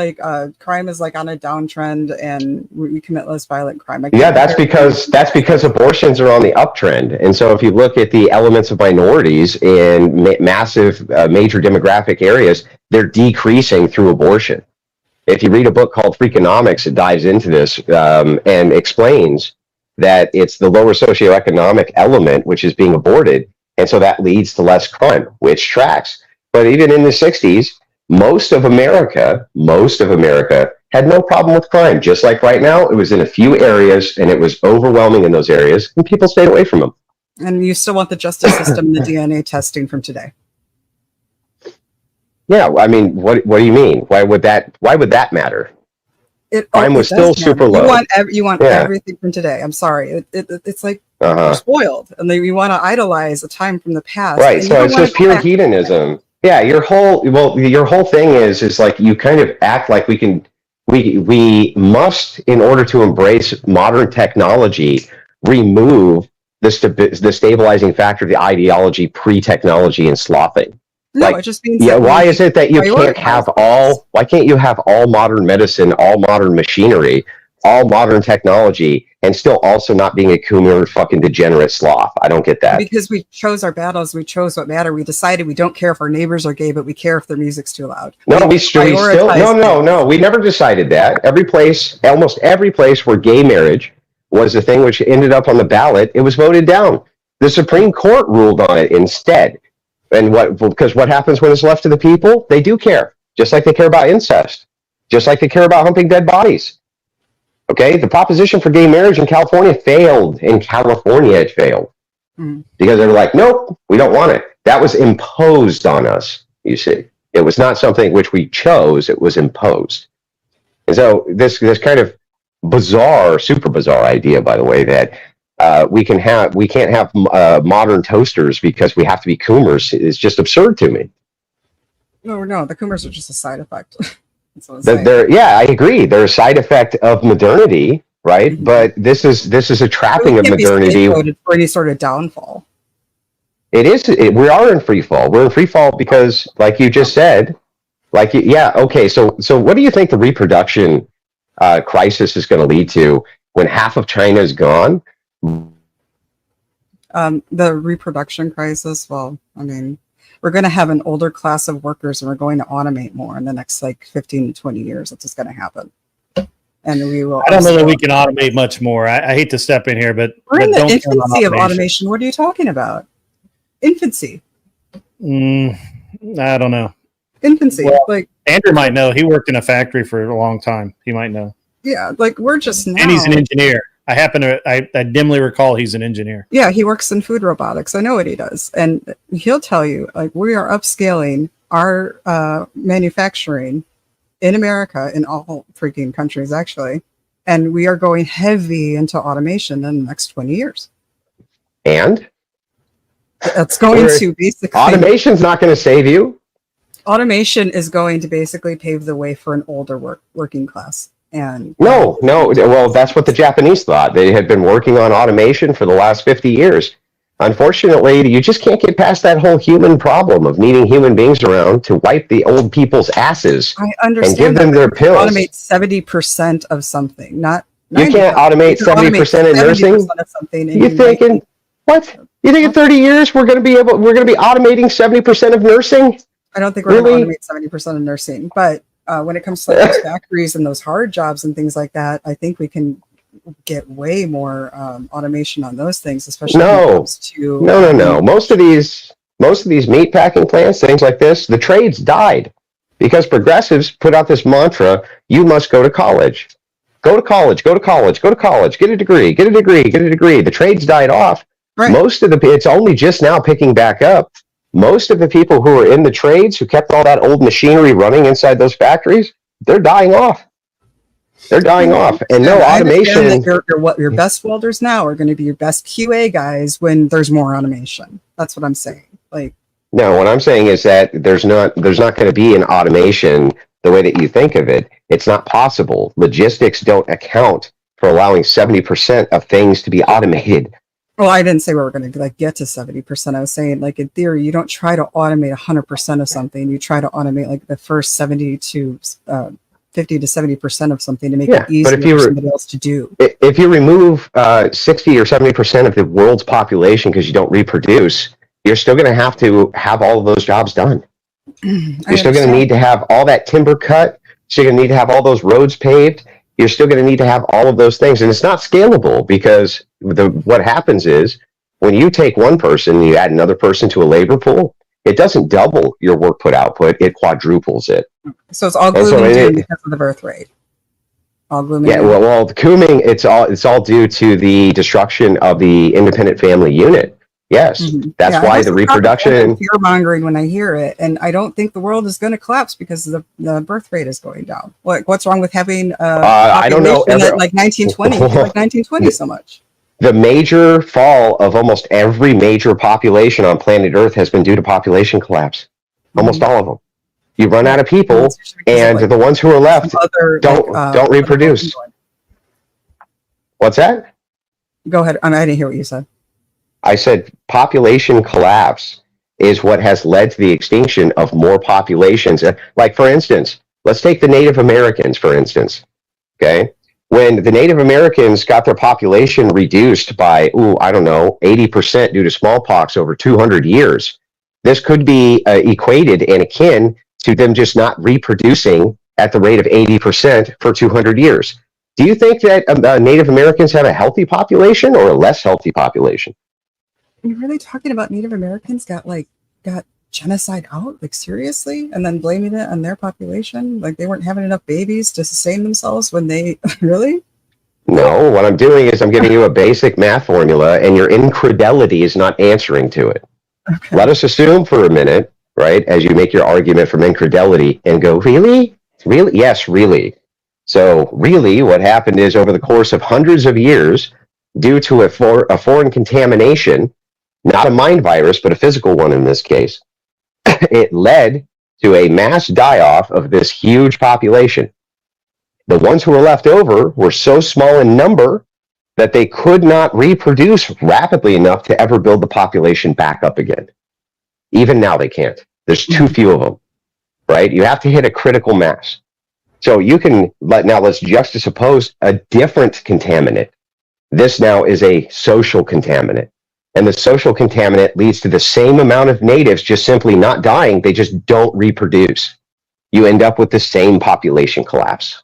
crime is like on a downtrend and we commit less violent crime. That's because abortions are on the uptrend. And so if you look at the elements of minorities in massive major demographic areas, they're decreasing through abortion. If you read a book called Freakonomics, it dives into this and explains that it's the lower socioeconomic element which is being aborted, and so that leads to less crime, which tracks. But even in the 60s, most of America had no problem with crime. Just like right now, it was in a few areas, and it was overwhelming in those areas, and people stayed away from them. And you still want the justice system and the DNA testing from today? Yeah, I mean, what do you mean? Why would that matter? Crime was still super low. You want everything from today. I'm sorry. It's like you're spoiled, and you want to idolize a time from the past. Right. So it's just pure hedonism. Yeah, your whole thing is like you kind of act like we must, in order to embrace modern technology, remove the stabilizing factor of the ideology pre-technology and slothing. No, it just means why is it that you can't have why can't you have all modern medicine, all modern machinery, all modern technology, and still also not being a coomer fucking degenerate sloth? I don't get that. Because we chose our battles, we chose what mattered. We decided we don't care if our neighbors are gay, but we care if their music's too loud. No, we still no. We never decided that. Almost every place where gay marriage was the thing which ended up on the ballot, it was voted down. The Supreme Court ruled on it instead. And because what happens when it's left to the people? They do care, just like they care about incest, just like they care about humping dead bodies. Okay, the proposition for gay marriage in California failed. In California, it failed because they were like, nope, we don't want it. That was imposed on us. You see, it was not something which we chose; it was imposed. And so this kind of bizarre, super bizarre idea, by the way, that we can't have modern toasters because we have to be coomers is just absurd to me. No, the coomers are just a side effect. I agree. They're a side effect of modernity, right? Mm-hmm. But this is a trapping of modernity for any sort of downfall. It is. We are in free fall. We're in free fall because, like you just said, Like, yeah, okay. So what do you think the reproduction crisis is going to lead to when half of China is gone? The reproduction crisis. Well, I mean, we're going to have an older class of workers, and we're going to automate more in the next like 15 to 20 years. That's just going to happen. And we will. I don't know that we can automate much more. I hate to step in here, but we're in the infancy of automation. What are you talking about? Infancy. I don't know. Infancy. Well, like Andrew might know. He worked in a factory for a long time. He might know. Yeah, like we're just now. And he's an engineer. I dimly recall he's an engineer. Yeah, he works in food robotics. I know what he does. And he'll tell you, like, we are upscaling our manufacturing in America, in all freaking countries, actually. And we are going heavy into automation in the next 20 years. And? That's going to basically... Automation's not going to save you. Automation is going to basically pave the way for an older working class. And no. Well, that's what the Japanese thought. They had been working on automation for the last 50 years. Unfortunately, you just can't get past that whole human problem of needing human beings around to wipe the old people's asses. I understand and give them their pills. Automate 70% of something, not 90%. You can't automate 70% in nursing. Of something you thinking what? You think in 30 years we're going to be automating 70% of nursing? I don't think we're going to automate 70% of nursing, but when it comes to like those factories and those hard jobs and things like that, I think we can get way more automation on those things, especially when it comes to no. Most of these meat packing plants, things like this, the trades died because progressives put out this mantra: you must go to college, go to college, go to college, go to college, get a degree, get a degree, get a degree. The trades died off. Right. It's only just now picking back up. Most of the people who are in the trades, who kept all that old machinery running inside those factories, they're dying off. They're dying off. And no automation. Your best welders now are going to be your best QA guys when there's more automation. That's what I'm saying. Like, no, what I'm saying is that there's not going to be an automation the way that you think of it. It's not possible. Logistics don't account for allowing 70% of things to be automated. Well, I didn't say we were going to get to 70%. I was saying, like, in theory, you don't try to automate 100% of something. You try to automate like the first 50 to 70% of something to make it easier for somebody else to do. If you remove 60 or 70% of the world's population because you don't reproduce, you're still going to have all of those jobs done. You're still going to need to have all that timber cut. So you're going to need to have all those roads paved. You're still going to need to have all of those things. And it's not scalable because what happens is when you take one person and you add another person to a labor pool, it doesn't double your work output, it quadruples it. So it's all gloom and doom because of the birth rate. All gloom and doom. Well, the cooming, it's all due to the destruction of the independent family unit. Yes, that's why the reproduction. Fear mongering when I hear it, and I don't think the world is going to collapse because the birth rate is going down. What's wrong with having I don't know, like 1920, like 1920 so much? The major fall of almost every major population on planet Earth has been due to population collapse. Almost all of them. You run out of people, and the ones who are left don't reproduce. What's that? Go ahead. I didn't hear what you said. I said population collapse is what has led to the extinction of more populations. Like, for instance, let's take the Native Americans, for instance. Okay? When the Native Americans got their population reduced by, 80% due to smallpox over 200 years, this could be equated and akin to them just not reproducing at the rate of 80% for 200 years. Do you think that Native Americans have a healthy population or a less healthy population? You're really talking about Native Americans got genocide out? Like, seriously? And then blaming it on their population? Like, they weren't having enough babies to sustain themselves when they... Really? No, what I'm doing is I'm giving you a basic math formula, and your incredulity is not answering to it. Okay. Let us assume for a minute, right, as you make your argument from incredulity and go, really? Really? Yes, really. So, really, what happened is over the course of hundreds of years, due to a foreign contamination, not a mind virus, but a physical one in this case, it led to a mass die-off of this huge population. The ones who were left over were so small in number that they could not reproduce rapidly enough to ever build the population back up again. Even now they can't. There's too few of them. right? You have to hit a critical mass. So you can, now let's juxtapose a different contaminant. This now is a social contaminant. And the social contaminant leads to the same amount of natives just simply not dying. They just don't reproduce. You end up with the same population collapse.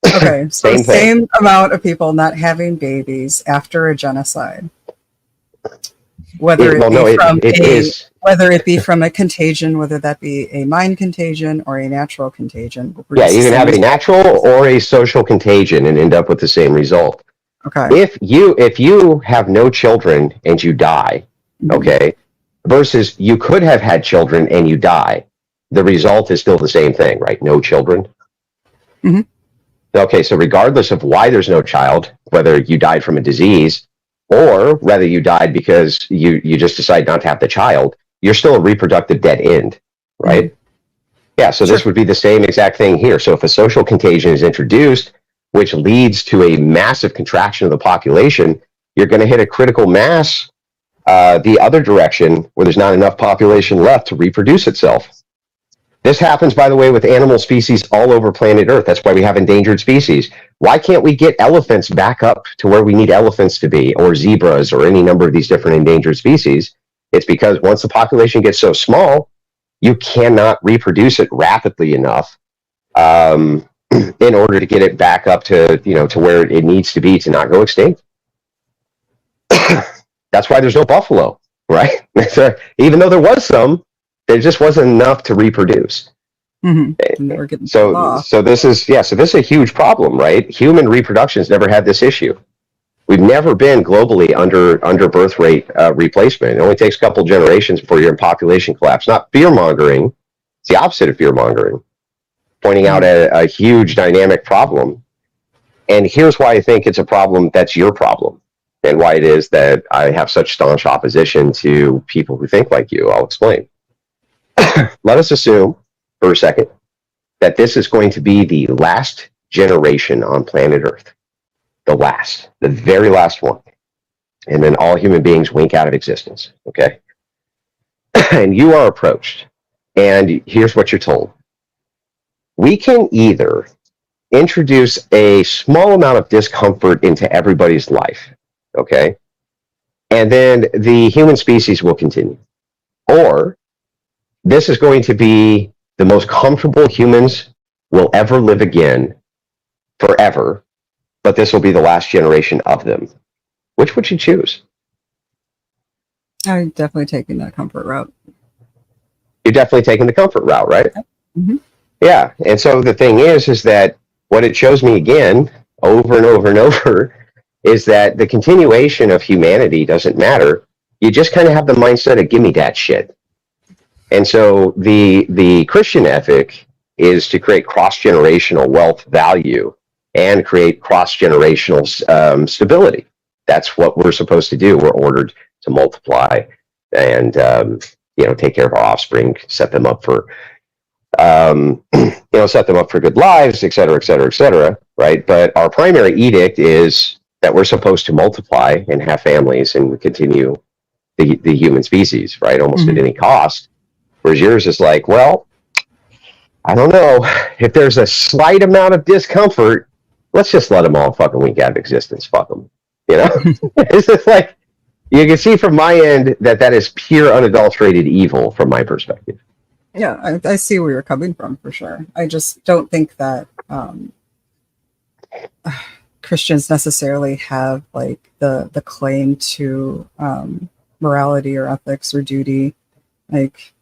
Okay, so same amount of people not having babies after a genocide. Whether it be from a contagion, whether that be a mind contagion or a natural contagion. Yeah, you can have a natural or a social contagion and end up with the same result. Okay. If you have no children and you die, okay, versus you could have had children and you die, the result is still the same thing, right? No children. Mm-hmm. Okay, so regardless of why there's no child, whether you died from a disease or whether you died because you just decide not to have the child, you're still a reproductive dead end, right? Mm-hmm. Yeah, so this would be the same exact thing here. So if a social contagion is introduced, which leads to a massive contraction of the population, you're going to hit a critical mass the other direction where there's not enough population left to reproduce itself. This happens, by the way, with animal species all over planet Earth. That's why we have endangered species. Why can't we get elephants back up to where we need elephants to be, or zebras, or any number of these different endangered species? It's because once the population gets so small, you cannot reproduce it rapidly enough in order to get it back up to, to where it needs to be to not go extinct. That's why there's no buffalo, right? Even though there was some, there just wasn't enough to reproduce. Mm-hmm. So this is a huge problem, right? Human reproduction's never had this issue. We've never been globally under birth rate replacement. It only takes a couple generations before you're in population collapse. Not fear mongering; it's the opposite of fear mongering. Pointing out a huge dynamic problem, and here's why I think it's a problem that's your problem, and why it is that I have such staunch opposition to people who think like you. I'll explain. Let us assume for a second that this is going to be the last generation on planet Earth. The very last one. And then all human beings wink out of existence, okay? And you are approached, and here's what you're told. We can either introduce a small amount of discomfort into everybody's life, okay? And then the human species will continue. Or this is going to be the most comfortable humans will ever live again forever, but this will be the last generation of them. Which would you choose? I'm definitely taking that comfort route. You're definitely taking the comfort route, right? Mm-hmm. Yeah, and so the thing is that what it shows me again, over and over and over, is that the continuation of humanity doesn't matter. You just kind of have the mindset of, give me that shit. And so the Christian ethic is to create cross-generational wealth value and create cross-generational stability. That's what we're supposed to do. We're ordered to multiply and take care of our offspring, set them up for good lives, et cetera, et cetera, et cetera. Right? But our primary edict is that we're supposed to multiply and have families and continue the human species, right? Almost at any cost. Whereas yours is like, well, I don't know. If there's a slight amount of discomfort, let's just let them all fucking wink out of existence. Fuck them. It's just like, you can see from my end that is pure unadulterated evil from my perspective. Yeah, I see where you're coming from for sure. I just don't think that Christians necessarily have like the claim to morality or ethics or duty. Like,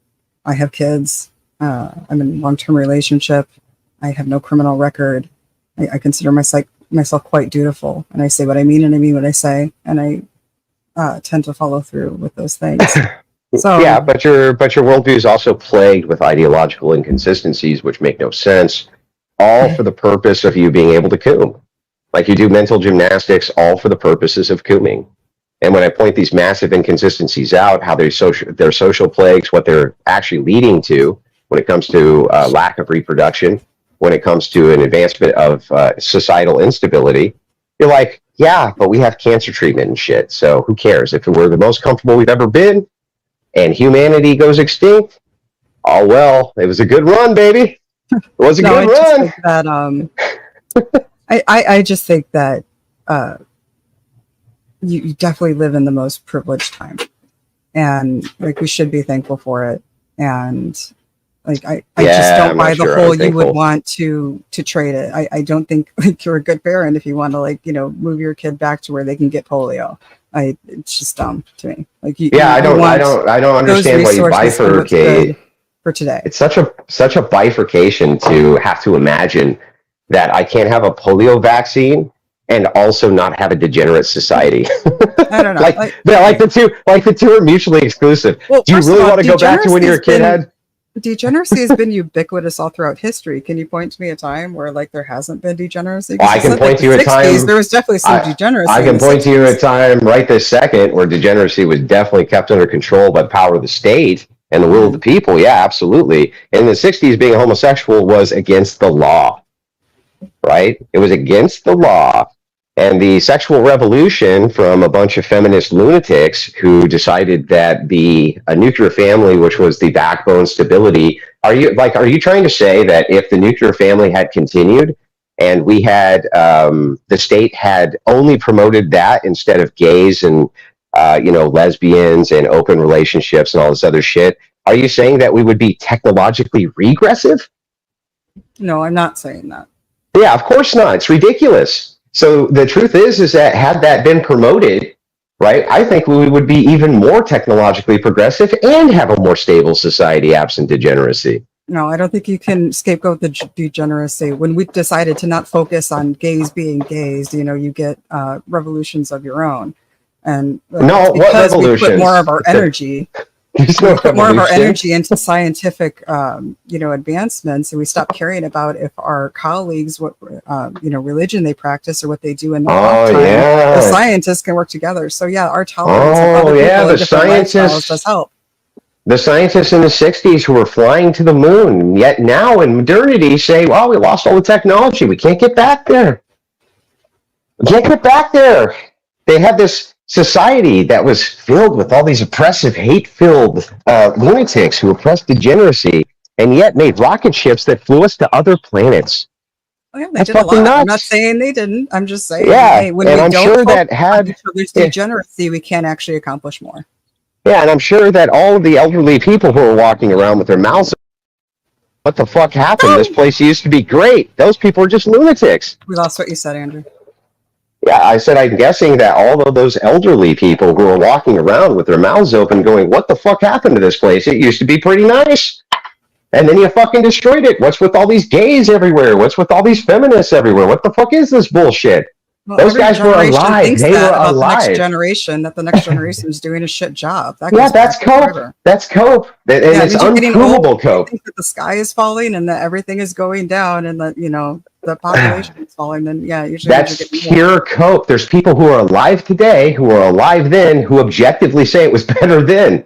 I have kids. I'm in a long-term relationship. I have no criminal record. I consider myself quite dutiful, and I say what I mean and I mean what I say, and I tend to follow through with those things. So yeah, but your worldview is also plagued with ideological inconsistencies which make no sense, all for the purpose of you being able to coom. Like, you do mental gymnastics all for the purposes of cooming. And when I point these massive inconsistencies out, how they're social plagues, what they're actually leading to when it comes to lack of reproduction, when it comes to an advancement of societal instability, you're like, yeah, but we have cancer treatment and shit, so who cares? If we're the most comfortable we've ever been, and humanity goes extinct, oh well, it was a good run, baby. It was a good run. I just think that you definitely live in the most privileged time, and like we should be thankful for it. And like I just don't buy the whole you would want to trade it. I don't think like you're a good parent if you want to like, you know, move your kid back to where they can get polio. It's just dumb to me. Like I don't understand why you bifurcate for today. It's such a bifurcation to have to imagine that I can't have a polio vaccine and also not have a degenerate society. I don't know. like the two are mutually exclusive. Well, do you really want to go back to when you were a kid had? Degeneracy has been ubiquitous all throughout history. Can you point to me a time where like there hasn't been degeneracy? Well, I can point to you a time. There was definitely some degeneracy. I can point to you a time right this second where degeneracy was definitely kept under control by the power of the state and the will of the people. Yeah, absolutely. In the 60s, being a homosexual was against the law, right? It was against the law. And the sexual revolution from a bunch of feminist lunatics who decided that a nuclear family, which was the backbone stability, are you trying to say that if the nuclear family had continued and we had the state had only promoted that instead of gays and lesbians and open relationships and all this other shit, are you saying that we would be technologically regressive? No, I'm not saying that. Yeah, of course not. It's ridiculous. So the truth is that had that been promoted, right, I think we would be even more technologically progressive and have a more stable society absent degeneracy. No, I don't think you can scapegoat the degeneracy. When we decided to not focus on gays being gays, you get revolutions of your own. And no, what revolutions? We put more of our energy. We put more of our energy into scientific, advancements, and we stop caring about if our colleagues, what religion they practice or what they do in their off time. Yeah. The scientists can work together. So yeah, our tolerance of other people in different lifestyles does help. The scientists in the 60s who were flying to the moon, yet now in modernity say, well, we lost all the technology. We can't get back there. We can't get back there. They had this society that was filled with all these oppressive, hate-filled lunatics who oppressed degeneracy and yet made rocket ships that flew us to other planets. Oh, yeah, they did a lot. Nuts. I'm not saying they didn't. I'm just saying, when and we I'm don't sure that had degeneracy, we can actually accomplish more. Yeah, and I'm sure that all of the elderly people who are walking around with their mouths, what the fuck happened? This place used to be great. Those people are just lunatics. We lost what you said, Andrew. Yeah, I said I'm guessing that all of those elderly people who are walking around with their mouths open going, what the fuck happened to this place? It used to be pretty nice. And then you fucking destroyed it. What's with all these gays everywhere? What's with all these feminists everywhere? What the fuck is this bullshit? Well, those guys were alive. They were alive. The next generation is doing a shit job. That's cope. That's cope. And it's unprovable cope. I think that the sky is falling and that everything is going down and that, the population is falling, then usually that's pure cope. There's people who are alive today, who were alive then, who objectively say it was better then.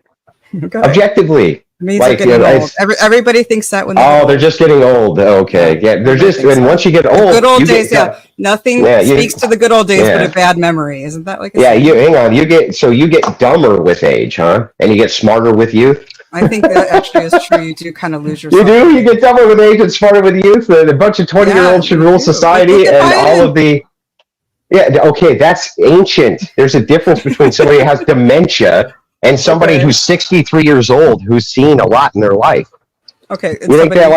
Okay. Objectively. It means like, they're getting old. Everybody thinks that when they're just getting old. Okay. Yeah, they're just, and once you get old, the good old days, nothing speaks to the good old days but a bad memory. Isn't that like hang on. You get dumber with age, huh? And you get smarter with youth. I think that actually is true. You do kind of lose yourself. You do? You get dumber with age and smarter with youth. A bunch of 20-year-olds should rule society and all of the... Yeah, okay, that's ancient. There's a difference between somebody who has dementia and somebody who's 63 years old who's seen a lot in their life. Okay, you think that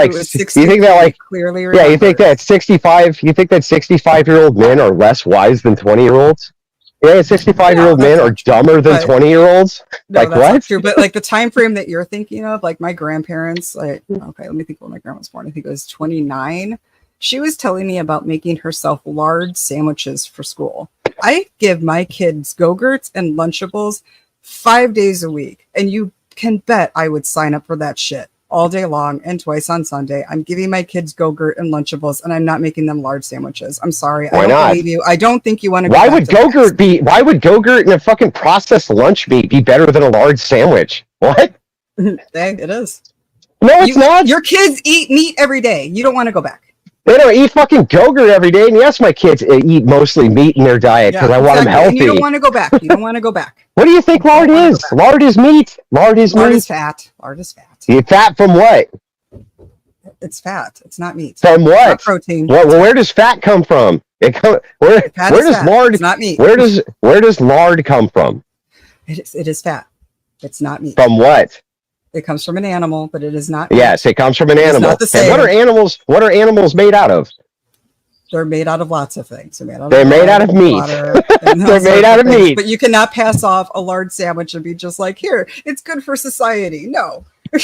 clearly yeah, you think that 65-year-old men are less wise than 20-year-olds? Yeah, 65-year-old men are dumber than 20-year-olds. No, that's what? Not true. But like the time frame that you're thinking of, like my grandparents, let me think when my grandma was born. I think it was 29. She was telling me about making herself lard sandwiches for school. I give my kids Go-Gurts and Lunchables 5 days a week, and you can bet I would sign up for that shit all day long and twice on Sunday. I'm giving my kids Go-Gurt and Lunchables, and I'm not making them large sandwiches. I'm sorry. Why I don't not? believe you. I don't think you want to. Why would Go-Gurt and a fucking processed lunch meat be better than a large sandwich? What? It is. No, it's not. Your kids eat meat every day. You don't want to go back. They don't eat fucking Go-Gurt every day. And yes, my kids eat mostly meat in their diet because I want them healthy. And you don't want to go back. You don't want to go back. What do you think lard is? Lard is meat. Lard is meat. Lard is fat. Lard is fat. You fat from what? It's fat. It's not meat. From what? Not protein. Well, where does fat come from? Where does lard? It's not meat. Where does lard come from? It is fat. It's not meat. From what? It comes from an animal, but it is not meat. Yes, it comes from an animal. Not the same. And what are animals made out of? They're made out of lots of things. They're made out of meat. They're made out of meat. But you cannot pass off a lard sandwich and be just like, here, it's good for society. No. You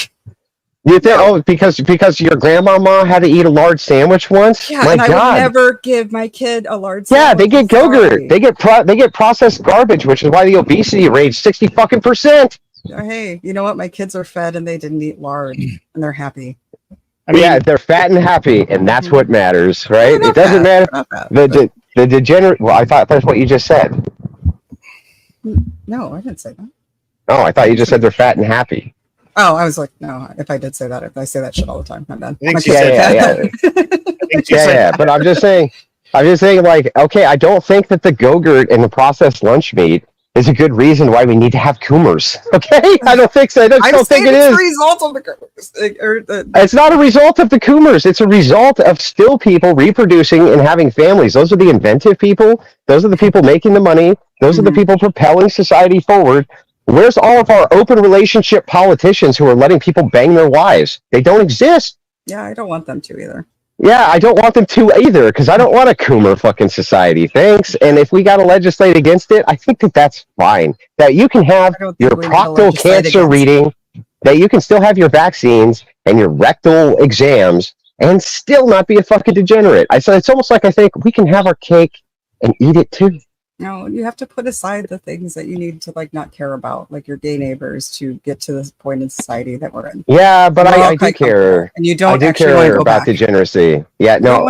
think? Oh, because your grandmama had to eat a lard sandwich once? Yeah, my and God. I would never give my kid a lard sandwich. Yeah, they get Go-Gurt. They get processed garbage, which is why the obesity rate 60%. Hey, you know what? My kids are fed and they didn't eat lard, and they're happy. I mean, yeah, they're fat and happy, and that's what matters, right? It doesn't matter. The degenerate. Well, I thought that's what you just said. No, I didn't say that. Oh, I thought you just said they're fat and happy. Oh, I was like, no. If I did say that, I say that shit all the time. I'm done. Yeah. But I'm just saying, like, okay, I don't think that the Go-Gurt and the processed lunch meat is a good reason why we need to have Coomers. Okay, I don't think so. I don't think it is. It's a result of the Coomers. It's not a result of the Coomers. It's a result of still people reproducing and having families. Those are the inventive people. Those are the people making the money. Those are the people propelling society forward. Where's all of our open relationship politicians who are letting people bang their wives? They don't exist. Yeah, I don't want them to either. Yeah, I don't want them to either, because I don't want a Coomer fucking society. Thanks. And if we got to legislate against it, I think that that's fine. That you can have your proctal cancer reading, that you can still have your vaccines and your rectal exams and still not be a fucking degenerate. It's almost like I think we can have our cake and eat it too. No, you have to put aside the things that you need to like not care about, like your gay neighbors, to get to this point in society that we're in. Yeah, but I do care. And you don't. I do care about degeneracy. Yeah, no,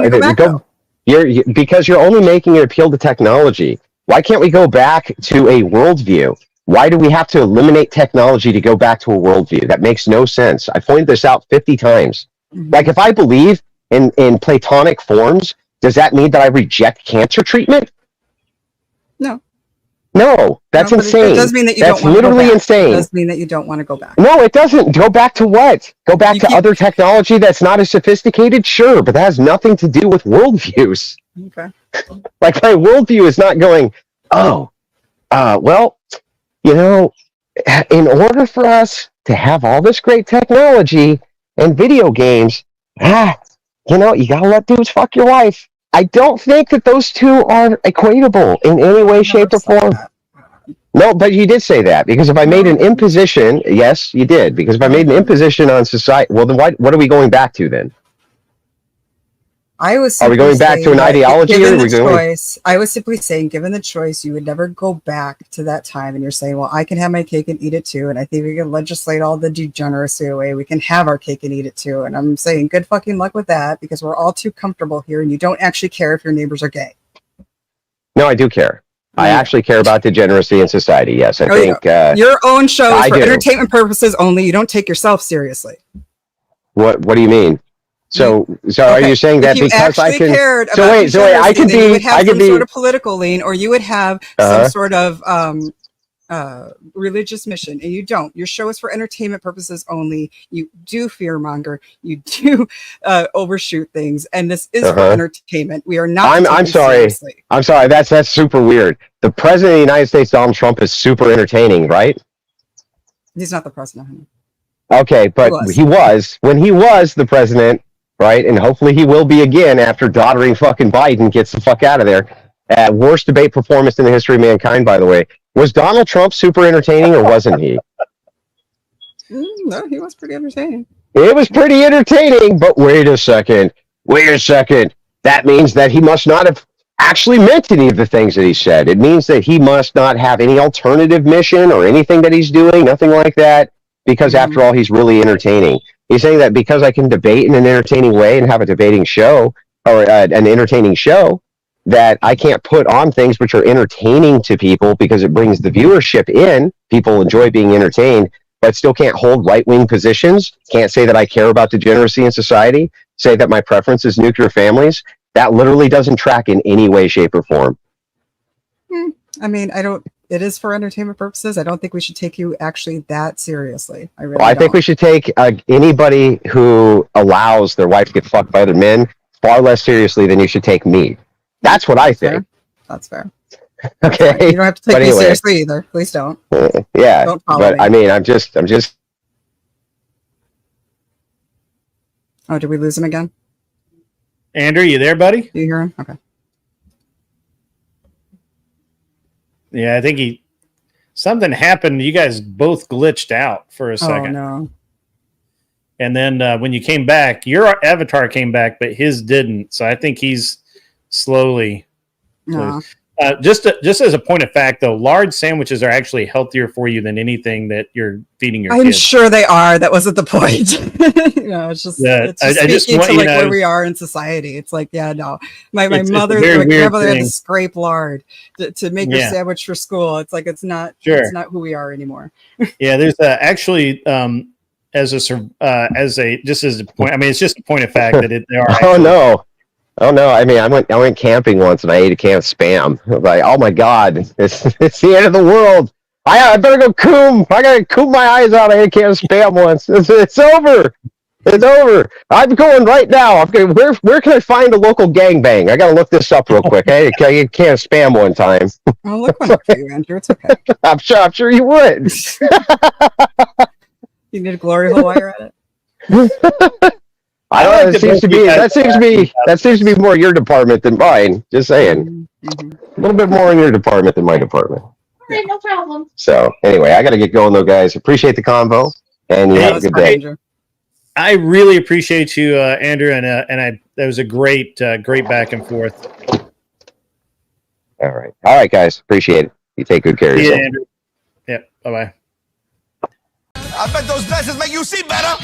because you're only making it appeal to technology. Why can't we go back to a worldview? Why do we have to eliminate technology to go back to a worldview? That makes no sense. I pointed this out 50 times. Like, if I believe in Platonic forms, does that mean that I reject cancer treatment? No, that's insane. It does mean that you don't want to go back. That's literally insane. It does mean that you don't want to go back. No, it doesn't. Go back to what? Go back to other technology that's not as sophisticated? Sure, but that has nothing to do with worldviews. Okay. Like, my worldview is not going, well, you know, in order for us to have all this great technology and video games, you know, you gotta let dudes fuck your wife. I don't think that those two are equatable in any way, shape, or form. No, but you did say that, because if I made an imposition, yes, you did, because if I made an imposition on society, well, then what are we going back to then? Are we going back to an ideology? I was simply saying, given the choice, you would never go back to that time. And you're saying, well, I can have my cake and eat it too. And I think we can legislate all the degeneracy away. We can have our cake and eat it too. And I'm saying, good fucking luck with that, because we're all too comfortable here. And you don't actually care if your neighbors are gay. No, I do care. I actually care about degeneracy in society. Yes, I think your own shows for entertainment purposes only. You don't take yourself seriously. What do you mean? So are you saying that because I can? Cared so wait, I could be. You would have some sort of political lean, or you would have some sort of religious mission, and you don't. Your show is for entertainment purposes only. You do fearmonger. You do overshoot things, and this is for entertainment. We are not. I'm sorry. Seriously. I'm sorry. That's super weird. The president of the United States, Donald Trump, is super entertaining, right? He's not the president. Okay, but he was when he was the president. Right, and hopefully he will be again after doddering fucking Biden gets the fuck out of there. Worst debate performance in the history of mankind, by the way. Was Donald Trump super entertaining, or wasn't he? No, he was pretty entertaining. It was pretty entertaining, but wait a second. That means that he must not have actually meant any of the things that he said. It means that he must not have any alternative mission or anything that he's doing, nothing like that, because after all, he's really entertaining. He's saying that because I can debate in an entertaining way and have a debating show, or an entertaining show, that I can't put on things which are entertaining to people because it brings the viewership in. People enjoy being entertained, but still can't hold right-wing positions. Can't say that I care about degeneracy in society. say that my preference is nuclear families, that literally doesn't track in any way, shape, or form. I mean, it is for entertainment purposes. I don't think we should take you actually that seriously. I think we should take anybody who allows their wife to get fucked by other men far less seriously than you should take me. That's what I think. That's fair. Okay. You don't have to take me seriously either. Please don't. Yeah. Don't follow but me. I mean, I'm just. Oh, did we lose him again? Andrew, you there, buddy? Do you hear him? Okay. Yeah, I think something happened. You guys both glitched out for a second. Oh, no. And then when you came back, your avatar came back, but his didn't. So I think he's slowly. No. Just as a point of fact, though, large sandwiches are actually healthier for you than anything that you're feeding your kids. I'm sure they are. That wasn't the point. It's just, I just want to where we are in society. It's like, yeah, no. My mother, my grandmother had to scrape lard to make her sandwich for school. It's like it's not who we are anymore. Yeah, there's actually as a point. I mean, it's just a point of fact that they are. Actually, Oh no! I mean, I went camping once and I ate a can of Spam. I was like, oh my god, it's the end of the world. I better go coom. I gotta coom my eyes out. I ate a can of Spam once. It's over. It's over. I'm going right now. I'm going. Where can I find a local gangbang? I gotta look this up real quick. I ate a can of Spam one time. I'll look one up for you, Andrew. It's okay. I'm sure you would. You need a glory hole while you're at it. I don't know. That seems to be more your department than mine. Just saying, a little bit more in your department than my department. All right, no problem. So anyway, I got to get going though, guys. Appreciate the convo, and you have a good day. I really appreciate you, Andrew, and that was a great back and forth. All right, guys. Appreciate it. You take good care of yourself. Andrew. Yeah. Bye bye. I bet those glasses make you see better.